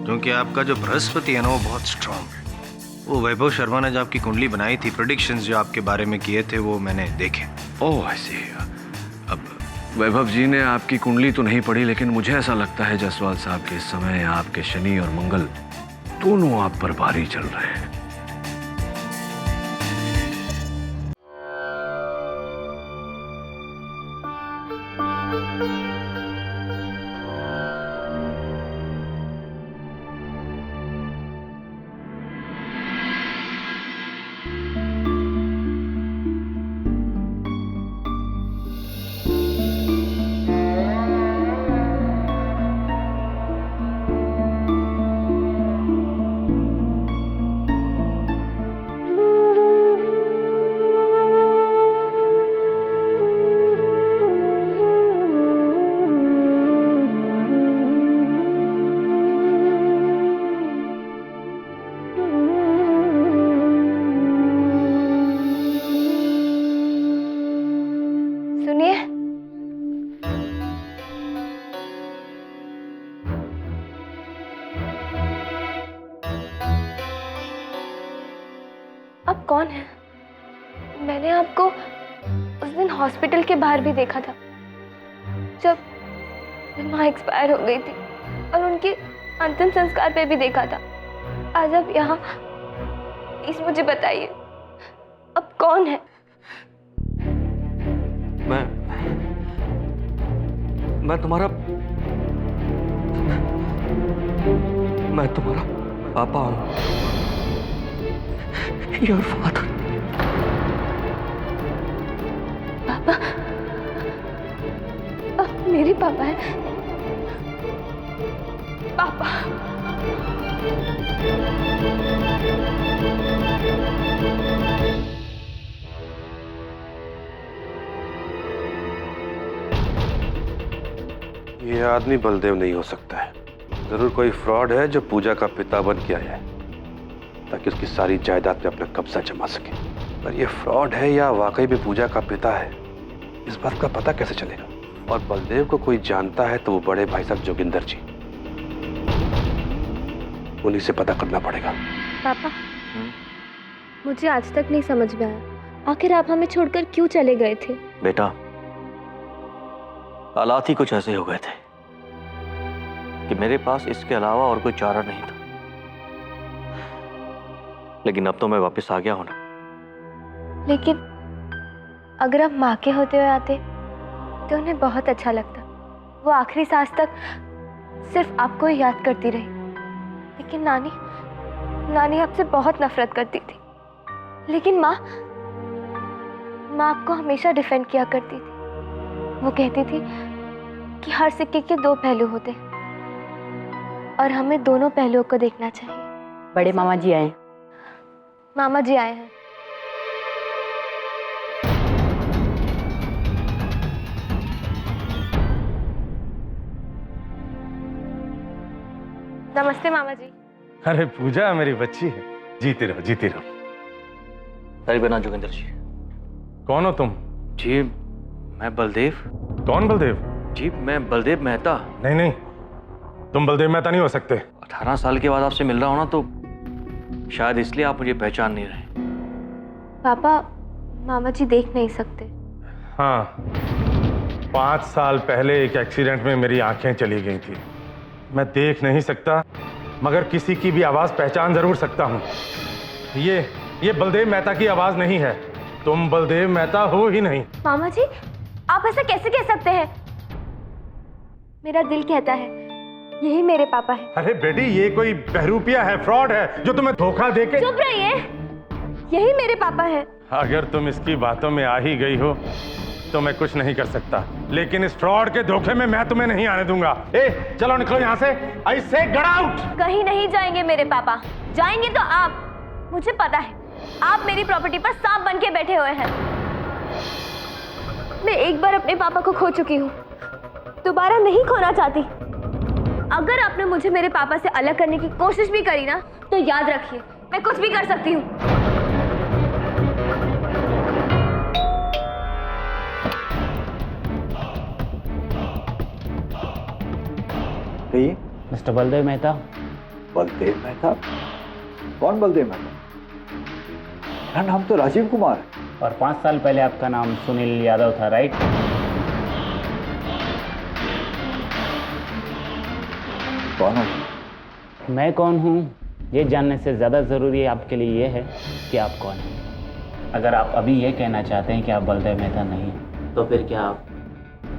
क्योंकि आपका जो बृहस्पति है ना, वो बहुत स्ट्रांग है। वो वैभव शर्मा ने जो आपकी कुंडली बनाई थी, प्रेडिक्शंस जो आपके बारे में किए थे, वो मैंने देखे। ओह ऐसे। अब वैभव जी ने आपकी कुंडली तो नहीं पढ़ी, लेकिन मुझे ऐसा लगता है जायसवाल साहब के इस समय आपके शनि और मंगल दोनों आप पर भारी चल रहे हैं। आप कौन हैं? मैंने आपको उस दिन हॉस्पिटल के बाहर भी देखा था, जब माँ एक्सपायर हो गई थी, और उनके अंतिम संस्कार पे भी देखा था। आज आप यहाँ, प्लीज मुझे बताइए, अब कौन है? मैं तुम्हारा पापा हूँ। Your father. पापा? आप मेरे पापा हैं? पापा? ये आदमी बलदेव नहीं हो सकता है। जरूर कोई फ्रॉड है जो पूजा का पिता बन के आया है ताकि उसकी सारी जायदाद पे अपना कब्जा जमा सके। पर ये फ्रॉड है या वाकई में पूजा का पिता है, इस बात का पता कैसे चलेगा? और बलदेव को कोई जानता है तो वो बड़े भाई साहब जोगिंदर जी, उन्हीं से पता करना पड़ेगा। पापा, मुझे आज तक नहीं समझ में आया, आखिर आप हमें छोड़कर क्यों चले गए थे? बेटा, हालात ही कुछ ऐसे हो गए थे कि मेरे पास इसके अलावा और कोई चारा नहीं था। लेकिन अब तो मैं वापस आ गया हूं ना। लेकिन अगर आप माँ के होते हुए आते तो उन्हें बहुत अच्छा लगता। वो आखिरी सांस तक सिर्फ आपको ही याद करती रही। लेकिन नानी आपसे बहुत नफरत करती थी। लेकिन माँ आपको हमेशा डिफेंड किया करती थी। वो कहती थी कि हर सिक्के के दो पहलू होते हैं और हमें दोनों पहलुओं को देखना चाहिए। बड़े मामा जी आए। मामा जी आए हैं। नमस्ते मामा जी। अरे पूजा मेरी बच्ची है, जीती रहो जीती रहो। अरे बना जोगिंदर जी। कौन हो तुम? जी मैं बलदेव। कौन बलदेव? जी मैं बलदेव मेहता। नहीं नहीं, तुम बलदेव मेहता नहीं हो सकते। 18 साल के बाद आपसे मिल रहा हूं ना, तो शायद इसलिए आप मुझे पहचान नहीं रहे। पापा, मामा जी देख नहीं सकते। हाँ, 5 साल पहले एक एक्सीडेंट में मेरी आंखें चली गई थी। मैं देख नहीं सकता, मगर किसी की भी आवाज पहचान जरूर सकता हूँ। ये बलदेव मेहता की आवाज नहीं है। तुम बलदेव मेहता हो ही नहीं। मामा जी, आप ऐसा कैसे कह सकते हैं? मेरा दिल कहता है यही मेरे पापा है। अरे बेटी, ये कोई बहरूपिया है, फ्रॉड है जो तुम्हें धोखा देके। चुप रहिए, यही मेरे पापा है। अगर तुम इसकी बातों में आ ही गई हो तो मैं कुछ नहीं कर सकता, लेकिन इस फ्रॉड के धोखे में मैं तुम्हें नहीं आने दूंगा। ए, चलो निकलो यहाँ से। आई से गेट आउट। कहीं नहीं जाएंगे मेरे पापा। जाएंगे तो आप। मुझे पता है आप मेरी प्रॉपर्टी पर सांप बन के बैठे हुए हैं। मैं एक बार अपने पापा को खो चुकी हूँ, दोबारा नहीं खोना चाहती। अगर आपने मुझे मेरे पापा से अलग करने की कोशिश भी करी ना, तो याद रखिए मैं कुछ भी कर सकती हूँ। मिस्टर बलदेव मेहता। बलदेव मेहता? कौन बलदेव मेहता? मेरा नाम तो राजीव कुमार है। और 5 साल पहले आपका नाम सुनील यादव था, राइट? कौन हो? मैं कौन हूँ ये जानने से ज़्यादा ज़रूरी आपके लिए ये है कि आप कौन हैं। अगर आप अभी ये कहना चाहते हैं कि आप बलदेव मेहता नहीं हैं, तो फिर क्या आप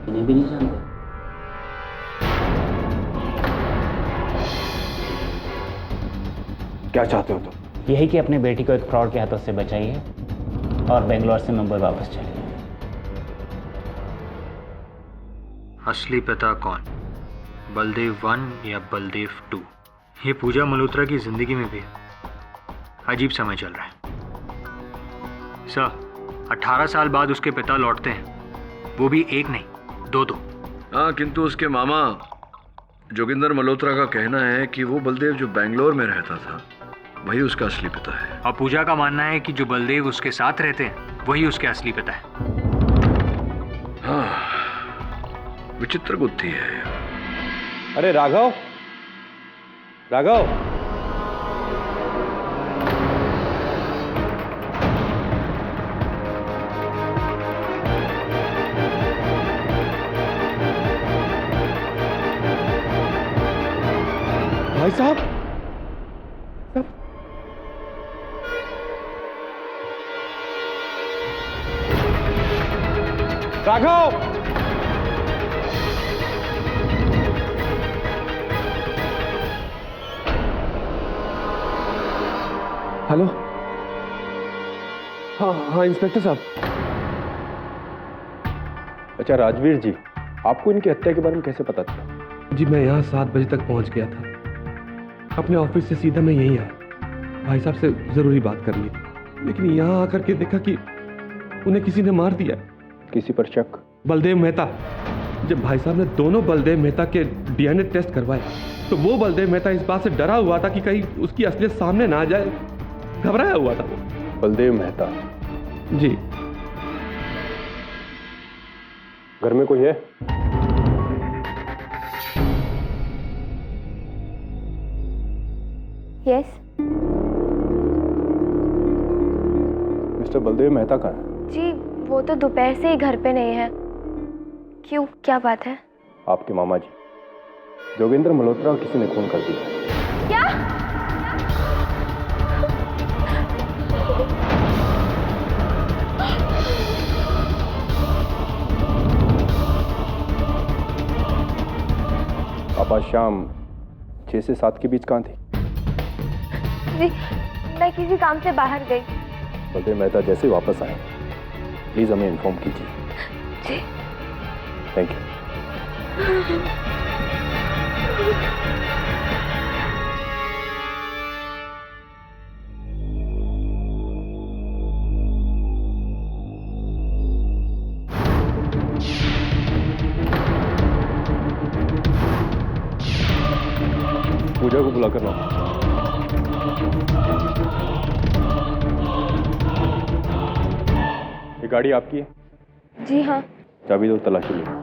इन्हें भी नहीं जानते? क्या चाहते हो तुम? यही कि अपनी बेटी को एक फ्रॉड के हाथों से बचाइए और बेंगलोर से मुंबई वापस चलिए। असली पिता कौन, बलदेव 1 या बलदेव 2? ये पूजा मल्होत्रा की जिंदगी में भी अजीब समय चल रहा है। सर, 18 साल बाद उसके पिता लौटते हैं, वो भी एक नहीं, दो। हाँ, किंतु उसके मामा जोगिंदर मल्होत्रा का कहना है कि वो बलदेव जो बेंगलोर में रहता था वही उसका असली पिता है। और पूजा का मानना है कि जो बलदेव उसके साथ रहते हैं वही उसके असली पिता है। हाँ, विचित्र बुद्धि है। अरे राघव, राघव, भाई साहब, राघव, हेलो। हाँ इंस्पेक्टर साहब। अच्छा राजवीर जी, आपको इनकी हत्या के बारे में कैसे पता चला? जी मैं यहाँ 7 बजे तक पहुँच गया था। अपने ऑफिस से सीधा मैं यहीं आया भाई साहब से ज़रूरी बात करनी थी, लेकिन यहाँ आकर के देखा कि उन्हें किसी ने मार दिया। किसी पर शक? बलदेव मेहता। जब भाई साहब ने दोनों बलदेव मेहता के डीएनए टेस्ट करवाए तो वो बलदेव मेहता इस बात से डरा हुआ था कि कहीं उसकी असलियत सामने ना आ जाए, घबराया हुआ था वो। बलदेव मेहता? जी। घर में कोई है? यस। मिस्टर बलदेव मेहता कहाँ है? जी वो तो दोपहर से ही घर पे नहीं है। क्यों, क्या बात है? आपके मामा जी जोगिंदर मल्होत्रा किसी ने खून कर दिया। क्या? आप आज शाम 6 से 7 के बीच कहाँ थी? जी मैं किसी काम से बाहर गई। बलदेव मेहता जैसे ही वापस आए प्लीज हमें इन्फॉर्म कीजिए। जी थैंक यू। पूजा को बुलाकर लाओ। ये गाड़ी आपकी है? जी हाँ। चाबी दो, तलाशी लो।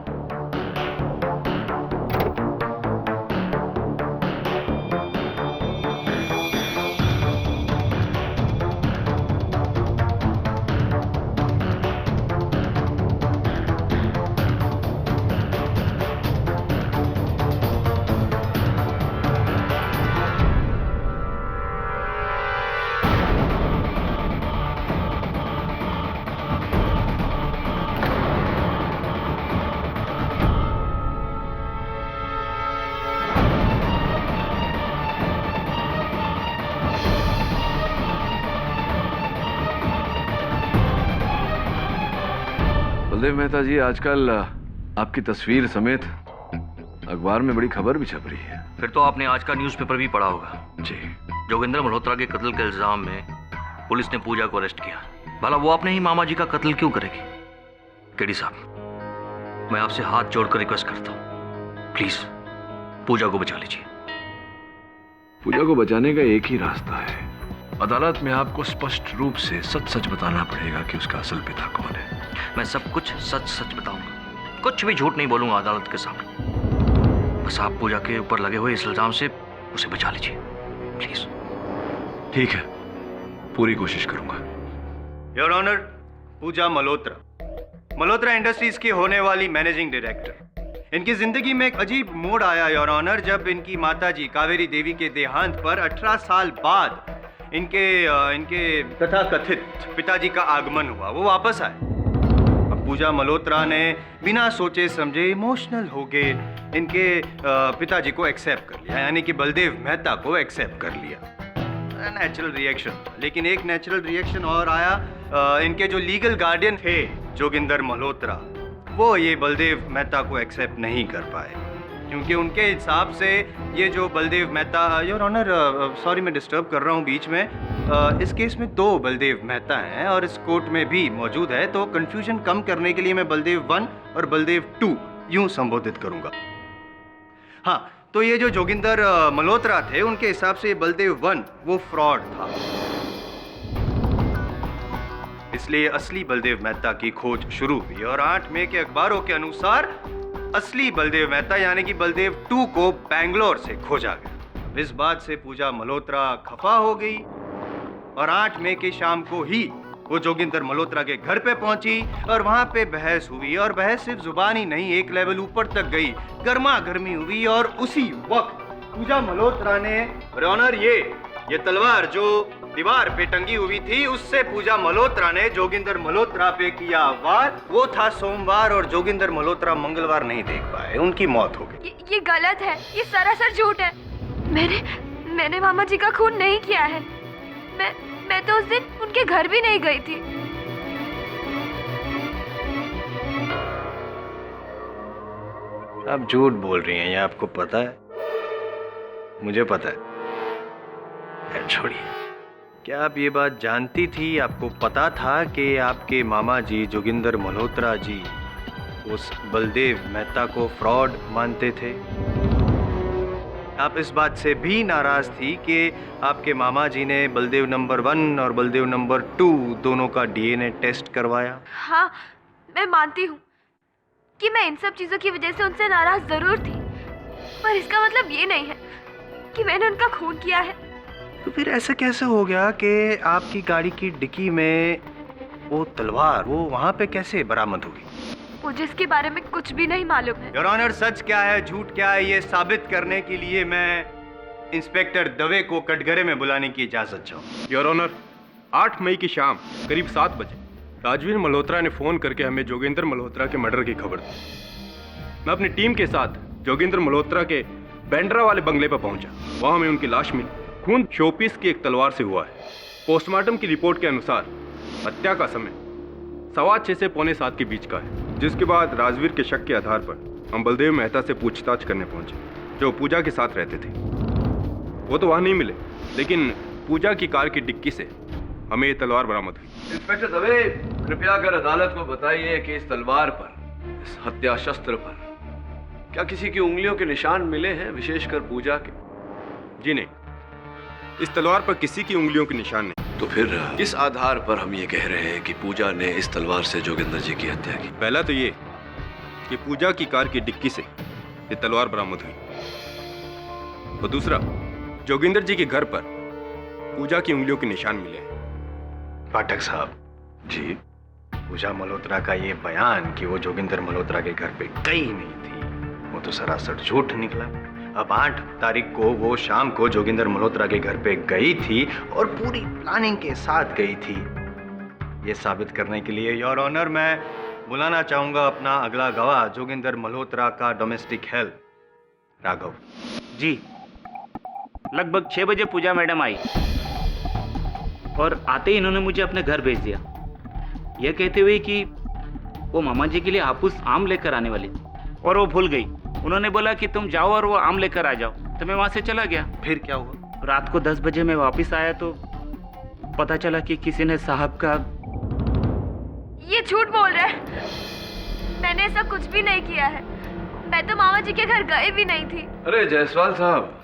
बलदेव मेहता जी, आजकल आपकी तस्वीर समेत अखबार में बड़ी खबर भी छप रही है। फिर तो आपने आज का न्यूज़पेपर भी पढ़ा होगा। जी। जोगिंदर मल्होत्रा के कत्ल के इल्जाम में पुलिस ने पूजा को अरेस्ट किया। भला वो अपने ही मामा जी का कत्ल क्यों करेगी? केडी साहब, मैं आपसे हाथ जोड़कर रिक्वेस्ट करता हूँ, प्लीज पूजा को बचा लीजिए। पूजा को बचाने का एक ही रास्ता है। अदालत में आपको स्पष्ट रूप से सच सच बताना पड़ेगा कि उसका असल पिता कौन है। मैं सब कुछ सच सच बताऊंगा, कुछ भी झूठ नहीं बोलूंगा अदालत के सामने। बस आप पूजा के ऊपर लगे हुए इस इल्जाम से उसे बचा लीजिए, प्लीज। ठीक है, पूरी कोशिश करूंगा। Your honour, Pooja Malhotra industries की होने वाली मैनेजिंग डायरेक्टर। इनकी जिंदगी में एक अजीब मोड़ आया योर ऑनर, जब इनकी माताजी कावेरी देवी के देहांत पर 18 साल बाद इनके तथाकथित पिताजी का आगमन हुआ। वो वापस आए। अब पूजा मल्होत्रा ने बिना सोचे समझे इमोशनल हो गए इनके पिताजी को एक्सेप्ट कर लिया, यानी कि बलदेव मेहता को एक्सेप्ट कर लिया। Natural reaction. लेकिन एक नेचुरल रिएक्शन और आया। इनके जो लीगल गार्डियन थे जोगिंदर मल्होत्रा, वो ये बलदेव मेहता को एक्सेप्ट नहीं कर पाए, क्योंकि उनके हिसाब से ये जो Baldev Mehta, your honour sorry मैं डिस्टर्ब कर रहा हूँ बीच में, इस केस में 2 बलदेव मेहता हैं और इस कोर्ट में भी मौजूद है, तो कंफ्यूजन कम करने के लिए मैं बलदेव 1 और बलदेव 2 यूं संबोधित करूंगा। हाँ, तो ये जो जोगिंदर मल्होत्रा थे, उनके हिसाब से बलदेव 1 वो फ्रॉड था, इसलिए असली बलदेव मेहता की खोज शुरू हुई और 8 मई के अखबारों के अनुसार असली बलदेव मेहता यानी कि बलदेव 2 को बैंगलोर से खोजा गया। इस बात से पूजा मल्होत्रा खफा हो गई और 8 मई की शाम को ही वो जोगिंदर मल्होत्रा के घर पे पहुंची और वहां पे बहस हुई, और बहस सिर्फ जुबानी नहीं, एक लेवल ऊपर तक गई, गर्मा गर्मी हुई। और उसी वक्त पूजा मल्होत्रा ने ऑनर ये तलवार जो दीवार पे टंगी हुई थी, उससे पूजा मल्होत्रा ने जोगिंदर मल्होत्रा पे किया वार। वो था सोमवार और जोगिंदर मल्होत्रा मंगलवार नहीं देख पाए, उनकी मौत हो गई। ये गलत है, ये सरासर झूठ है। मैंने मामा जी का खून नहीं किया है। मैं तो उस दिन उनके घर भी नहीं गई थी। आप झूठ बोल रही हैं, ये आपको पता है? मुझे पता है। छोड़िए, क्या आप ये बात जानती थी, आपको पता था कि आपके मामा जी जोगिंदर मल्होत्रा जी उस बलदेव मेहता को फ्रॉड मानते थे? आप इस बात से भी नाराज थी कि आपके मामा जी ने बलदेव नंबर 1 और बलदेव नंबर 2 दोनों का DNA टेस्ट करवाया? हाँ, मैं मानती हूँ, कि मैं इन सब चीजों की वजह से उनसे नाराज जरूर थी, पर इसका मतलब ये नहीं है कि मैंने उनका खून किया है। तो फिर ऐसा कैसे हो गया कि आपकी गाड़ी की डिक्की में वो तलवार वो वहाँ पे कैसे बरामद होगी? मुझे इसके बारे में कुछ भी नहीं मालूम है। योर ऑनर, सच क्या है झूठ क्या है ये साबित करने के लिए मैं इंस्पेक्टर दवे को कटघरे में बुलाने की इजाजत चाहूँ। योर ऑनर, 8 मई की शाम करीब 7 बजे राजवीर मल्होत्रा ने फोन करके हमें जोगेंद्र मल्होत्रा के मर्डर की खबर दी। मैं अपनी टीम के साथ जोगेंद्र मल्होत्रा के बैंड्रा वाले बंगले पर पहुंचा। वहां हमें उनकी लाश मिली। खून शोपीस की एक तलवार से हुआ है। पोस्टमार्टम की रिपोर्ट के अनुसार हत्या का समय 6:15 से 6:45 के बीच का है। जिसके बाद राजवीर के शक के आधार पर हम बलदेव मेहता से पूछताछ करने पहुंचे, जो पूजा के साथ रहते थे। वो तो वहां नहीं मिले, लेकिन पूजा की कार की डिक्की से हमें ये तलवार बरामद हुई। इंस्पेक्टर दवे, कृपया कर अदालत को बताइए कि इस तलवार पर, इस हत्या शस्त्र पर क्या किसी की उंगलियों के निशान मिले हैं, विशेषकर पूजा के? जी नहीं, इस तलवार पर किसी की उंगलियों के निशान नहीं। तो फिर किस आधार पर हम ये कह रहे हैं कि पूजा ने इस तलवार से जोगिंदर जी की हत्या की? पहला तो ये कि पूजा की कार की डिक्की से ये तलवार बरामद हुई, और दूसरा जोगिंदर जी के घर पर पूजा की उंगलियों के निशान मिले हैं। पाठक साहब जी, पूजा मल्होत्रा का ये बयान कि वो जोगिंदर मल्होत्रा के घर पे गई नहीं थी, वो तो सरासर झूठ निकला। अब 8 तारीख को वो शाम को जोगिंदर मल्होत्रा के घर पे गई थी और पूरी प्लानिंग के साथ गई थी। ये साबित करने के लिए योर ऑनर मैं बुलाना चाहूंगा अपना अगला गवाह, जोगिंदर मल्होत्रा का डोमेस्टिक हेल्प राघव जी। लगभग 6 बजे पूजा मैडम आई और आते ही इन्होंने मुझे अपने घर भेज दिया, यह कहते हुए कि वो मामा जी के लिए हापुस आम लेकर आने वाली थी और वो भूल गई। उन्होंने बोला कि तुम जाओ और वो आम लेकर आ जाओ, तो मैं वहां से चला गया। फिर क्या हुआ? रात को 10 बजे मैं वापस आया तो पता चला कि किसी ने साहब का। ये झूठ बोल रहा है, मैंने ऐसा कुछ भी नहीं किया है। मैं तो मामा जी के घर गए भी नहीं थी। अरे जायसवाल साहब,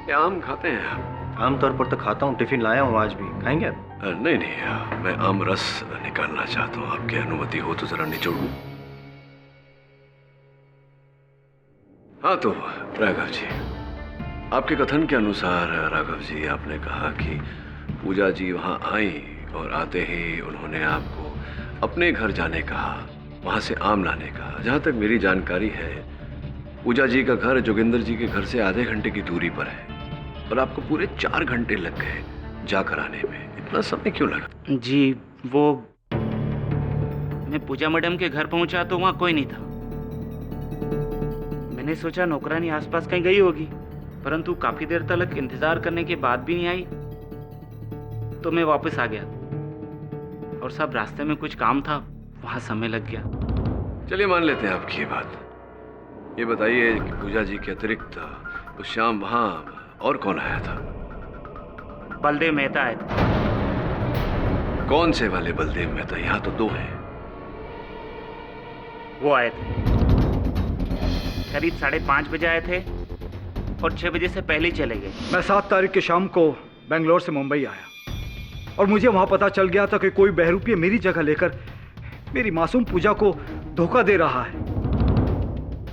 ये आम खाते हैं आप? आमतौर पर तो खाता हूँ, टिफिन लाया हूँ, आज भी खाएंगे आप? नहीं नहीं, मैं आम रस निकालना चाहता हूँ, आपकी अनुमति हो तो जरा निचोड़ूं। हाँ तो राघव जी, आपके कथन के अनुसार राघव जी, आपने कहा कि पूजा जी वहाँ आई और आते ही उन्होंने आपको अपने घर जाने कहा, वहाँ से आम लाने कहा। जहाँ तक मेरी जानकारी है, पूजा जी का घर जोगिंदर जी के घर से आधे घंटे की दूरी पर है और आपको पूरे 4 घंटे लग गए जाकर आने में। इतना समय क्यों लगा? जी वो, मैं पूजा मैडम के घर पहुंचा तो वहाँ कोई नहीं था। मैंने सोचा नौकरानी आसपास कहीं गई होगी, परंतु काफी देर तक इंतजार करने के बाद भी नहीं आई, तो मैं वापस आ गया और सब रास्ते में कुछ काम था, वहाँ समय लग गया। चलिए मान लेते हैं आपकी ये बात। ये बताइए कि पूजा जी के अतिरिक्त उस शाम वहाँ और कौन आया था? बलदेव मेहता आए थे। कौन से वाले बलदेव मेहता? यहाँ तो 2 हैं। वो आए थे, करीब 5:30 बजे आए थे और 6 बजे से पहले ही चले गए। मैं 7 तारीख की शाम को बेंगलोर से मुंबई आया और मुझे वहाँ पता चल गया था कि कोई बहरूपिया मेरी जगह लेकर मेरी मासूम पूजा को धोखा दे रहा है।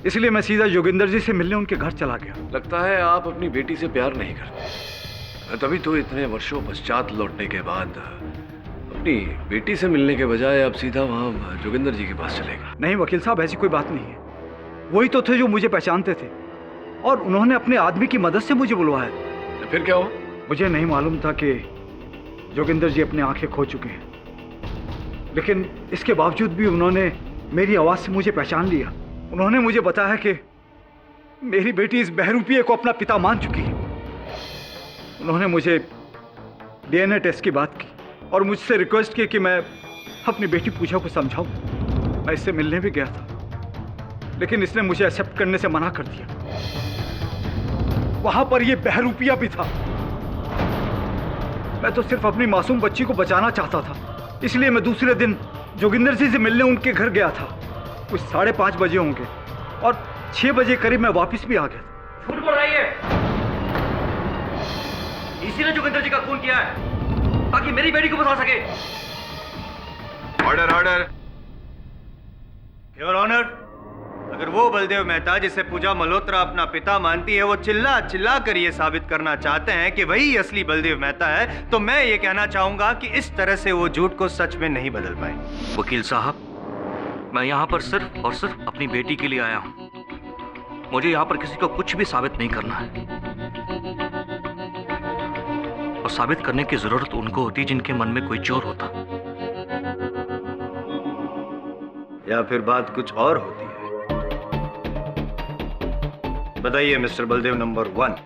इसलिए मैं सीधा जोगिंदर जी से मिलने उनके घर चला गया। लगता है आप अपनी बेटी से प्यार नहीं करते, तभी तो इतने वर्षों पश्चात लौटने के बाद अपनी बेटी से मिलने के बजाय आप सीधा वहाँ जोगिंदर जी के पास चले गए। नहीं वकील साहब, ऐसी कोई बात नहीं है। वही तो थे जो मुझे पहचानते थे और उन्होंने अपने आदमी की मदद से मुझे बुलवाया। तो फिर क्या हुआ? मुझे नहीं मालूम था कि जोगिंदर जी अपनी आंखें खो चुके हैं, लेकिन इसके बावजूद भी उन्होंने मेरी आवाज़ से मुझे पहचान लिया। उन्होंने मुझे बताया कि मेरी बेटी इस बहरूपिये को अपना पिता मान चुकी है। उन्होंने मुझे DNA टेस्ट की बात की और मुझसे रिक्वेस्ट की कि मैं अपनी बेटी पूजा को समझाऊं। मैं इससे मिलने भी गया था, लेकिन इसने मुझे एक्सेप्ट करने से मना कर दिया। वहां पर यह बहरूपिया भी था। मैं तो सिर्फ अपनी मासूम बच्ची को बचाना चाहता था, इसलिए मैं दूसरे दिन जोगिंदर जी से मिलने उनके घर गया था। कुछ 5:30 बजे होंगे और 6 बजे करीब मैं वापस भी आ गया। झूठ बोल रही है, इसी ने जोगिंदर जी का खून किया है ताकि मेरी बेटी को बचा सके। Order order. योर ऑनर, अगर वो बलदेव मेहता जिसे पूजा मल्होत्रा अपना पिता मानती है वो चिल्ला चिल्ला कर ये साबित करना चाहते हैं कि वही असली बलदेव मेहता है, तो मैं ये कहना चाहूंगा कि इस तरह से वो झूठ को सच में नहीं बदल पाएंगे। वकील साहब, मैं यहाँ पर सिर्फ और सिर्फ अपनी बेटी के लिए आया हूँ। मुझे यहाँ पर किसी को कुछ भी साबित नहीं करना है, और साबित करने की जरूरत उनको होती जिनके मन में कोई चोर होता, या फिर बात कुछ और होती है। बताइए मिस्टर बलदेव नंबर 1,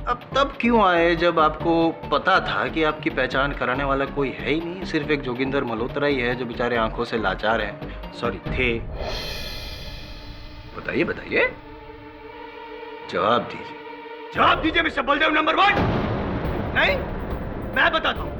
अब तब क्यों आए जब आपको पता था कि आपकी पहचान कराने वाला कोई है ही नहीं, सिर्फ एक जोगिंदर मल्होत्रा ही है जो बेचारे आंखों से लाचार हैं, सॉरी थे। बताइए बताइए, जवाब दीजिए, जवाब दीजिए मिस्टर बलदेव नंबर 1। नहीं, मैं बताता हूं।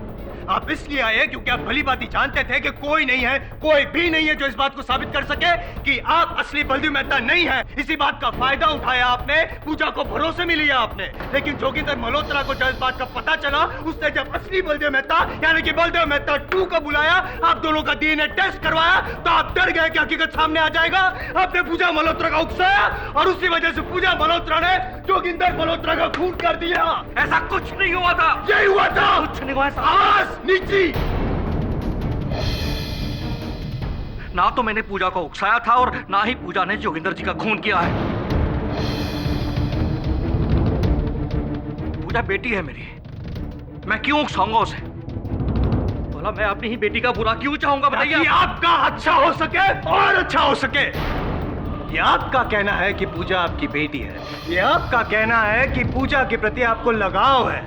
आप इसलिए आए क्योंकि आप भली बात ही जानते थे कि कोई नहीं है, कोई भी नहीं है जो इस बात को साबित कर सके कि आप असली बलदेव मेहता नहीं है। इसी बात का फायदा उठाया आपने, पूजा को भरोसे में लिया आपने। लेकिन जोगिंदर मल्होत्रा को जब इस बात का पता चला, उसने जब असली बलदेव मेहता यानी कि बलदेव मेहता 2 को बुलाया, आप दोनों का डीएनए टेस्ट करवाया, तो आप डर गए कि हकीकत सामने आ जाएगा। आपने पूजा मल्होत्रा का उकसाया और उसी वजह से पूजा मल्होत्रा ने जोगिंदर मल्होत्रा का खून कर दिया। ऐसा कुछ नहीं हुआ था। यही हुआ था। कुछ नहीं हुआ। आवाज नीची। ना तो मैंने पूजा को उकसाया था और ना ही पूजा ने जोगिंदर जी का खून किया है। पूजा बेटी है मेरी, मैं क्यों उकसाऊंगा उसे? बोला, मैं अपनी ही बेटी का बुरा क्यों चाहूंगा? बताइए। आपका अच्छा हो सके और अच्छा हो सके। ये आपका कहना है कि पूजा आपकी बेटी है, ये आपका कहना है कि पूजा के प्रति आपको लगाव है,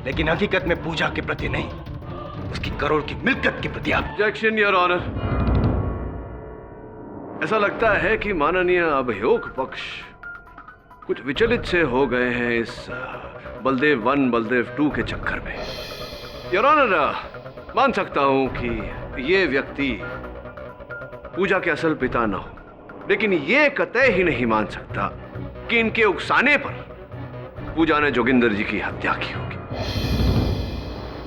लेकिन हकीकत में पूजा के प्रति नहीं, उसकी करोड़ की मिल्कियत के प्रति आप। Objection your honour. ऐसा लगता है कि माननीय अभियोग पक्ष कुछ विचलित से हो गए हैं इस बलदेव 1 बलदेव 2 के चक्कर में। योर ऑनर, मान सकता हूं कि ये व्यक्ति पूजा के असल पिता न हो, लेकिन ये कतई ही नहीं मान सकता कि इनके उकसाने पर पूजा ने जोगिंदर जी की हत्या की होगी।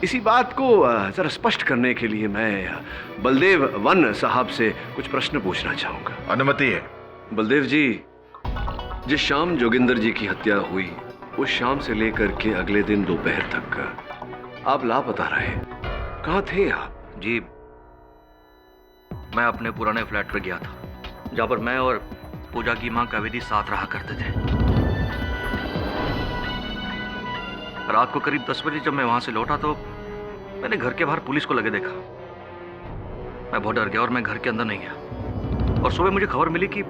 इसी बात को जरा स्पष्ट करने के लिए मैं बलदेव 1 साहब से कुछ प्रश्न पूछना चाहूंगा। अनुमति है। बलदेव जी, जिस शाम जोगिंदर जी की हत्या हुई, उस शाम से लेकर के अगले दिन दोपहर तक आप लापता रहे, कहाँ थे आप? जी, मैं अपने पुराने फ्लैट पर गया था, जहां पर मैं और पूजा की मां कावेरी साथ रहा करते थे। रात को करीब 10 बजे जब मैं वहां से लौटा तो मैंने घर के बाहर पुलिस को लगे देखा। मैं बहुत डर गया और मैं घर के अंदर नहीं गया। और सुबह मुझे खबर मिली कि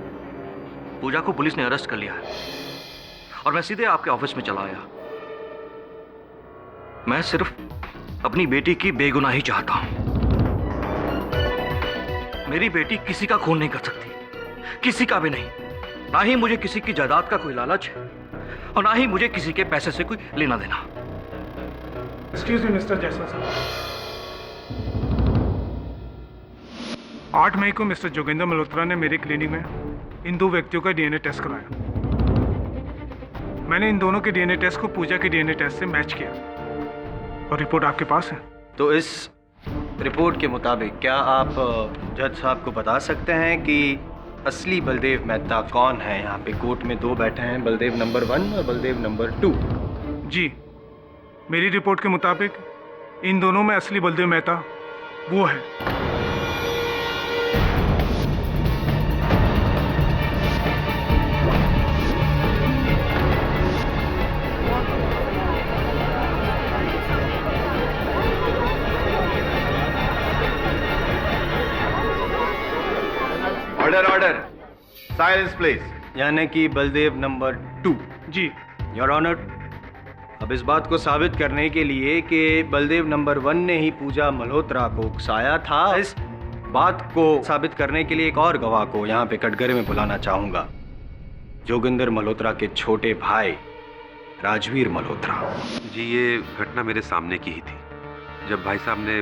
पूजा को पुलिस ने अरेस्ट कर लिया है, और मैं सीधे आपके ऑफिस में चला आया। मैं सिर्फ अपनी बेटी की बेगुनाही चाहता हूं। मेरी बेटी किसी का खून नहीं कर सकती, किसी का भी नहीं। ना ही मुझे किसी की जायदाद का कोई लालच है, और ना ही मुझे किसी के पैसे से कोई लेना देना। एक्सक्यूज मी मिस्टर जैसवाल साहब, 8 मई को मिस्टर जोगिंदर मल्होत्रा ने मेरे क्लिनिक में इन 2 व्यक्तियों का डीएनए टेस्ट कराया। मैंने इन दोनों के डीएनए टेस्ट को पूजा के डीएनए टेस्ट से मैच किया, और रिपोर्ट आपके पास है। तो इस रिपोर्ट के मुताबिक क्या आप जज साहब को बता सकते हैं कि असली बलदेव मेहता कौन है? यहाँ पे कोर्ट में 2 बैठे हैं, बलदेव नंबर 1 और बलदेव नंबर 2। जी, मेरी रिपोर्ट के मुताबिक इन दोनों में असली बलदेव मेहता वो है। Order order, silence please. यानी कि बलदेव नंबर 2। जी योर ऑनर, अब इस बात को साबित करने के लिए कि बलदेव नंबर 1 ने ही पूजा मल्होत्रा को उकसाया था, इस बात को साबित करने के लिए एक और गवाह को यहाँ पे कटघरे में बुलाना चाहूंगा। जोगिंदर मल्होत्रा के छोटे भाई राजवीर मल्होत्रा। जी, ये घटना मेरे सामने की ही थी। जब भाई साहब ने,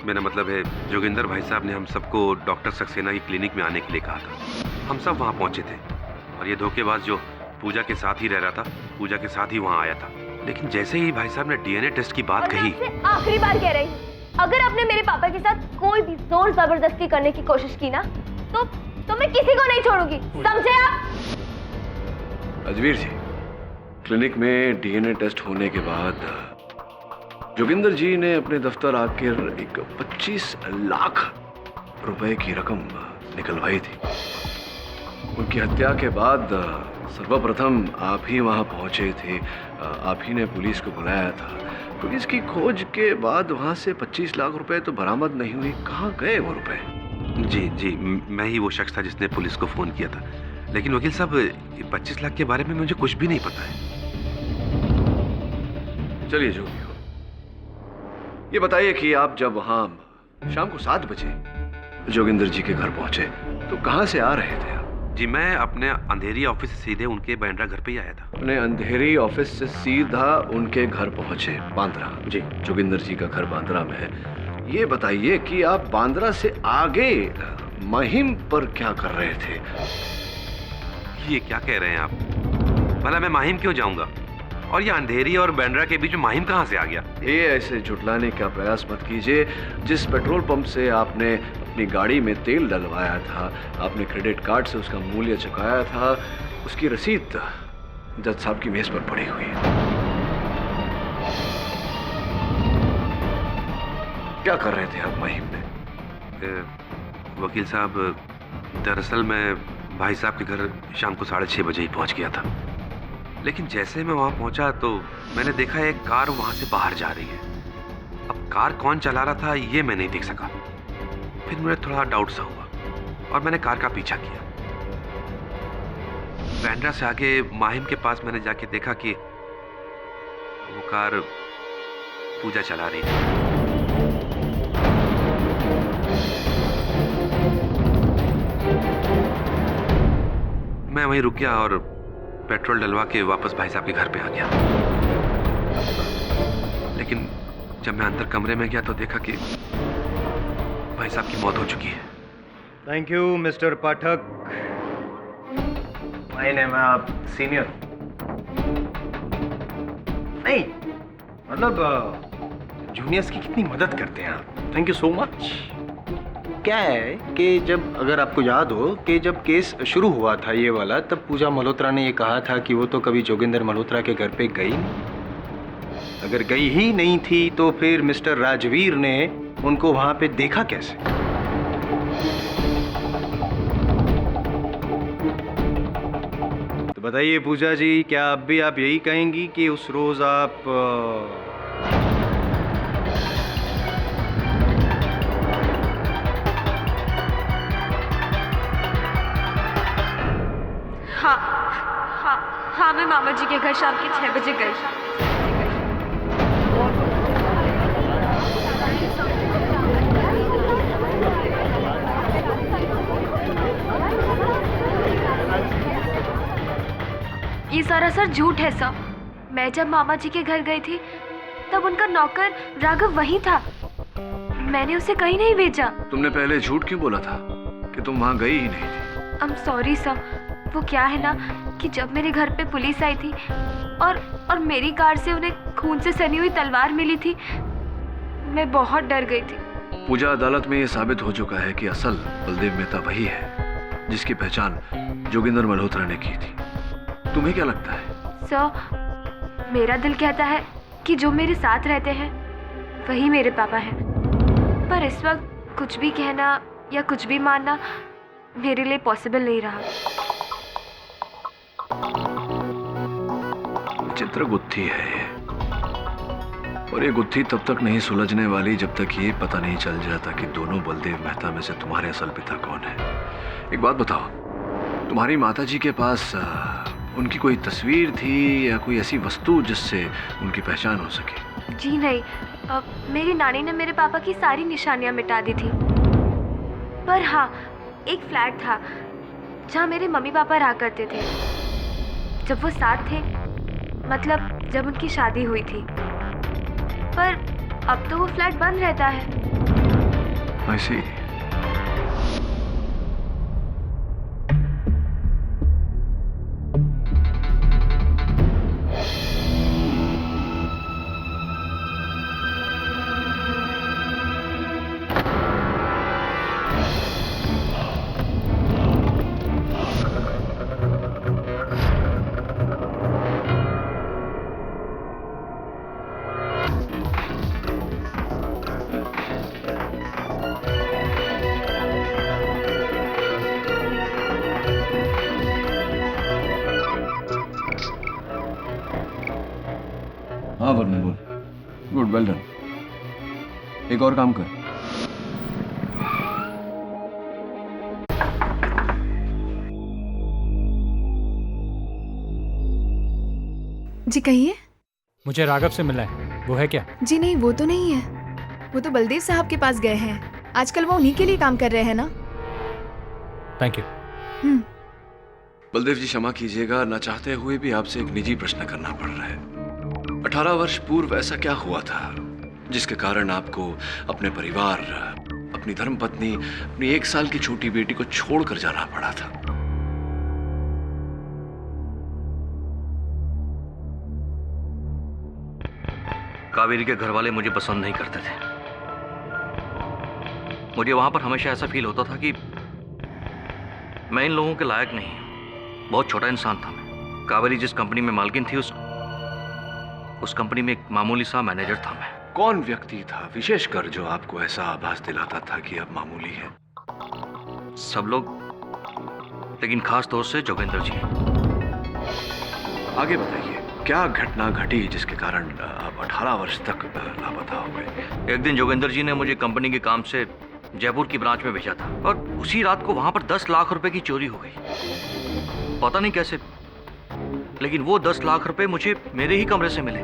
मेरा मतलब है जोगिंदर भाई साहब ने हम सबको डॉक्टर सक्सेना की क्लिनिक में आने के लिए कहा था, हम सब वहाँ पहुँचे थे। और ये धोखेबाज जो पूजा के साथ ही रह रहा था, पूजा के साथ ही वहाँ आया था। लेकिन जैसे ही भाई साहब ने डीएनए टेस्ट की बात कही, आखिरी बार कह रही हूँ, अगर आपने मेरे पापा के साथ कोई भी जोर जबरदस्ती करने की कोशिश की ना, तो तो मैं किसी को नहीं छोड़ूंगी, समझे आप? राजवीर जी, क्लिनिक में डीएनए टेस्ट होने के बाद जोगिंदर जी ने अपने दफ्तर आकर एक 25 लाख रुपए की रकम निकलवाई थी। उनकी हत्या के बाद सर्वप्रथम आप ही वहां पहुंचे थे, आप ही ने पुलिस को बुलाया था। पुलिस की खोज के बाद वहां से 25 लाख रुपए तो बरामद नहीं हुई, कहाँ गए वो रुपए? जी, मैं ही वो शख्स था जिसने पुलिस को फोन किया था। लेकिन वकील साहब, 25 लाख के बारे में मुझे कुछ भी नहीं पता है। चलिए जो भी हो, ये बताइए कि आप जब वहां शाम को 7 बजे जोगिंदर जी के घर पहुंचे तो कहां से आ रहे थे आप? जी, मैं अपने अंधेरी ऑफिस से सीधे उनके बांद्रा घर पे ही आया था। अपने अंधेरी ऑफिस से सीधा उनके घर पहुंचे, बांद्रा? जी, जोगिंदर जी का घर बांद्रा में है। ये बताइए कि आप बांद्रा से आगे महिम पर क्या कर रहे थे? ये क्या कह रहे हैं आप? भला मैं माहिम क्यों जाऊंगा? और ये अंधेरी और बांद्रा के बीच में माहिम कहाँ से आ गया? ये ऐसे झुटलाने का प्रयास मत कीजिए। जिस पेट्रोल पंप से आपने अपनी गाड़ी में तेल डलवाया था, आपने क्रेडिट कार्ड से उसका मूल्य चुकाया था, उसकी रसीद जज साहब की मेज पर पड़ी हुई है। क्या कर रहे थे आप महिम में? वकील साहब, दरअसल मैं भाई साहब के घर शाम को 6:30 बजे ही पहुंच गया था। लेकिन जैसे मैं वहां पहुंचा तो मैंने देखा एक कार वहां से बाहर जा रही है। अब कार कौन चला रहा था ये मैं नहीं देख सका। फिर मुझे थोड़ा डाउट सा हुआ और मैंने कार का पीछा किया। बांद्रा से आगे माहिम के पास मैंने जाके देखा कि वो कार पूजा चला रही थी। मैं वहीं रुक गया और पेट्रोल डलवा के वापस भाई साहब के घर पे आ गया। लेकिन जब मैं अंदर कमरे में गया तो देखा कि भाई साहब की मौत हो चुकी है। Thank you mister Pathak. My name आप सीनियर नहीं, मतलब जूनियर्स की कितनी मदद करते हैं आप। Thank you so much. क्या है कि जब, अगर आपको याद हो कि जब केस शुरू हुआ था ये वाला, तब पूजा मल्होत्रा ने ये कहा था कि वो तो कभी जोगिंदर मल्होत्रा के घर पे गई नहीं। अगर गई ही नहीं थी तो फिर मिस्टर राजवीर ने उनको वहां पे देखा कैसे? तो बताइए पूजा जी, क्या अब भी आप यही कहेंगी कि उस रोज आप हाँ, मैं मामा जी के घर शाम के 6 बजे गई। ये सारा सर झूठ है सर। मैं जब मामा जी के घर गई थी तब उनका नौकर राघव वहीं था। मैंने उसे कहीं नहीं भेजा। तुमने पहले झूठ क्यों बोला था कि तुम वहां गई ही नहीं थी? I am sorry sir. वो क्या है ना कि जब मेरे घर पे पुलिस आई थी और मेरी कार से उन्हें खून से सनी हुई तलवार मिली थी, मैं बहुत डर गई थी। पूजा, अदालत में ये साबित हो चुका है कि असल बलदेव मेहता वही है जिसकी पहचान जोगिंदर मल्होत्रा ने की थी। तुम्हें क्या लगता है? सर, मेरा दिल कहता है कि जो मेरे साथ रहते हैं वही मेरे पापा हैं। पर इस वक्त कुछ भी कहना या कुछ भी मानना मेरे लिए पॉसिबल नहीं रहा। विचित्र गुत्थी है ये, और ये गुत्थी तब तक नहीं सुलझने वाली जब तक ये पता नहीं चल जाता कि दोनों बलदेव मेहता में से तुम्हारे असल पिता कौन है। एक बात बताओ, तुम्हारी माताजी के पास उनकी कोई तस्वीर थी या कोई ऐसी वस्तु जिससे उनकी पहचान हो सके? जी नहीं, मेरी नानी ने मेरे पापा की सारी निशानियां मिटा दी थी। पर हाँ, एक फ्लैट था जहाँ मेरे मम्मी पापा रहा करते थे जब वो साथ थे, मतलब जब उनकी शादी हुई थी। पर अब तो वो फ्लैट बंद रहता है। I see. हाँ वरुण बोल। Good, well done. एक और काम कर। जी कहिए। मुझे राघव से मिलना है, वो है क्या? जी नहीं, वो तो नहीं है। वो तो बलदेव साहब के पास गए हैं। आजकल वो उन्हीं के लिए काम कर रहे हैं ना। Thank you. बलदेव जी क्षमा कीजिएगा, न चाहते हुए भी आपसे एक निजी प्रश्न करना पड़ रहा है। 18 वर्ष पूर्व ऐसा क्या हुआ था जिसके कारण आपको अपने परिवार, अपनी धर्मपत्नी, अपनी 1 साल की छोटी बेटी को छोड़कर जाना पड़ा था? कावेरी के घर वाले मुझे पसंद नहीं करते थे। मुझे वहां पर हमेशा ऐसा फील होता था कि मैं इन लोगों के लायक नहीं। बहुत छोटा इंसान था मैं। कावेरी जिस कंपनी में मालकिन थी उस कंपनी में एक मामूली सा मैनेजर था मैं। कौन व्यक्ति था विशेषकर जो आपको ऐसा आभास दिलाता था कि अब मामूली है? सब लोग, लेकिन खास तौर से जोगिंदर जी। आगे बताइए, क्या घटना घटी जिसके कारण आप 18 वर्ष तक लापता हो गए? एक दिन जोगिंदर जी ने मुझे कंपनी के काम से जयपुर की ब्रांच में भेजा था और उसी रात को वहां पर 10 लाख रुपए की चोरी हो गई। पता नहीं कैसे, लेकिन वो 10 लाख रुपए मुझे मेरे ही कमरे से मिले।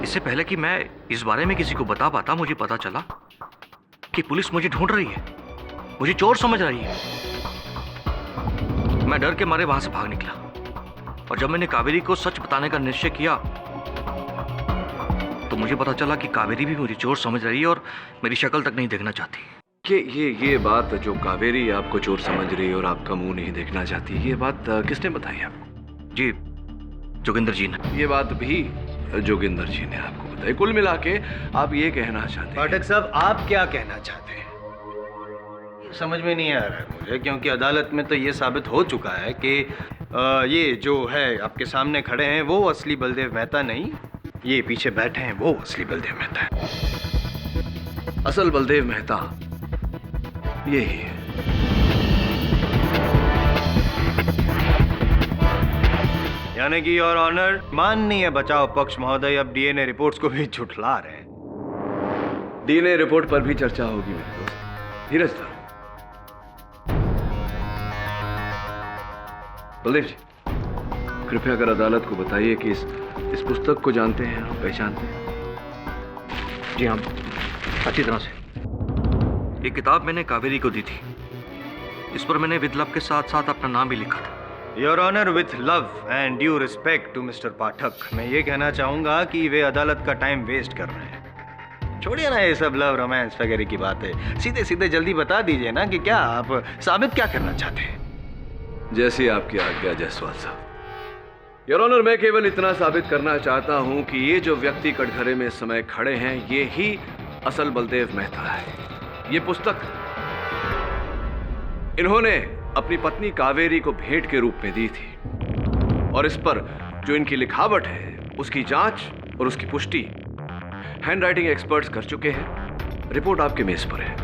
इससे पहले कि मैं इस बारे में किसी को बता पाता, मुझे पता चला कि पुलिस मुझे ढूंढ रही है, मुझे चोर समझ रही है। मैं डर के मारे वहां से भाग निकला और जब मैंने कावेरी को सच बताने का निश्चय किया तो मुझे पता चला कि कावेरी भी मुझे चोर समझ रही है और मेरी शक्ल तक नहीं देखना चाहती। ये बात जो कावेरी आपको चोर समझ रही है और आपका मुंह नहीं देखना चाहती, ये बात किसने बताई आपको? जी, जोगिंदर जी ने। ये बात भी जोगिंदर जी ने आपको बताई। कुल मिला के आप ये कहना चाहते हैं? पाठक साहब, आप क्या कहना चाहते हैं? समझ में नहीं आ रहा है मुझे, क्योंकि अदालत में तो ये साबित हो चुका है कि ये जो है आपके सामने खड़े हैं वो असली बलदेव मेहता नहीं, ये पीछे बैठे हैं वो असली बलदेव मेहता है। असल बलदेव मेहता यही है। यानी कि योर ऑनर, माननीय बचाव पक्ष महोदय अब डीएनए रिपोर्ट्स को भी झुठला रहे हैं। डीएनए रिपोर्ट पर भी चर्चा होगी मेरे दोस्त धीरज सर। बलदेव जी, कृपया कर अदालत को बताइए कि इस पुस्तक को जानते हैं आप, पहचानते हैं? जी हाँ, अच्छी तरह से। ये किताब मैंने कावेरी को दी थी। इस पर मैंने विद लव के साथ साथ अपना नाम भी लिखा था। Your honour, with love and due respect to mister Pathak, मैं ये कहना चाहूंगा कि वे अदालत का टाइम वेस्ट कर रहे हैं। छोड़िए ना ये सब लव रोमांस वगैरह की बातें, सीधे सीधे जल्दी बता दीजिए ना कि क्या आप साबित क्या करना चाहते हैं? जैसी आपकी आज्ञा जायसवाल साहब। योर ऑनर, मैं केवल इतना साबित करना चाहता हूं कि ये जो व्यक्ति कटघरे में इस समय खड़े हैं ये ही असल बलदेव मेहता है। ये पुस्तक इन्होंने अपनी पत्नी कावेरी को भेंट के रूप में दी थी और इस पर जो इनकी लिखावट है उसकी जांच और उसकी पुष्टि हैंडराइटिंग एक्सपर्ट्स कर चुके हैं। रिपोर्ट आपके मेज पर है।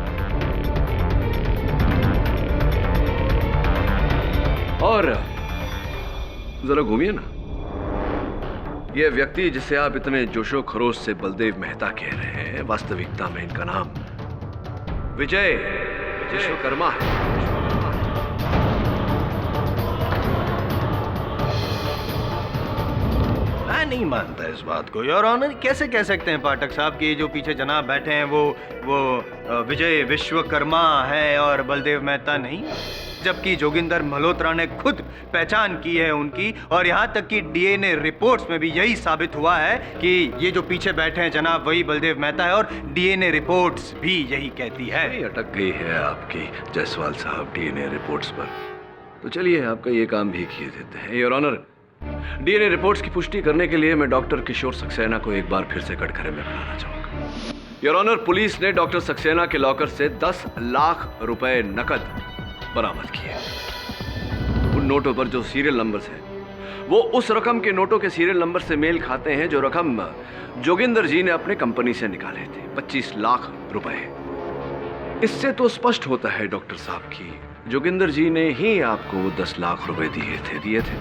और जरा घूमिए ना। यह व्यक्ति जिसे आप इतने जोशो खरोश से बलदेव मेहता कह रहे हैं, वास्तविकता में इनका नाम विजय विश्वकर्मा है। मैं नहीं मानता इस बात को योर ऑनर। कैसे कह सकते हैं पाठक साहब कि जो पीछे जनाब बैठे हैं वो विजय विश्वकर्मा है और बलदेव मेहता नहीं, जबकि जोगिंदर मल्होत्रा ने खुद पहचान की है उनकी, और यहाँ तक कि डीएनए रिपोर्ट्स में भी यही साबित हुआ है कि ये जो पीछे बैठे हैं जनाब वही बलदेव मेहता है, और डीएनए रिपोर्ट्स भी यही कहती है। अटक गई है आपकी जायसवाल साहब डीएनए रिपोर्ट्स पर, तो चलिए आपका ये काम भी किए देते हैं। योर ऑनर, डीएनए रिपोर्ट्स की पुष्टि करने के लिए मैं डॉक्टर किशोर सक्सेना को एक बार फिर से कटघरे में बुलाना चाहूंगा। योर ऑनर, पुलिस ने डॉक्टर सक्सेना के लॉकर से 10 लाख रुपए नकद बरामद किए। उन नोटों पर जो सीरियल नंबर्स हैं वो उस रकम के नोटों के सीरियल नंबर से मेल खाते हैं जो रकम जोगिंदर जी ने अपने कंपनी से निकाले थे, 25 लाख रुपए। इससे तो स्पष्ट होता है डॉक्टर साहब की जोगिंदर जी ने ही आपको 10 लाख रुपए दिए थे।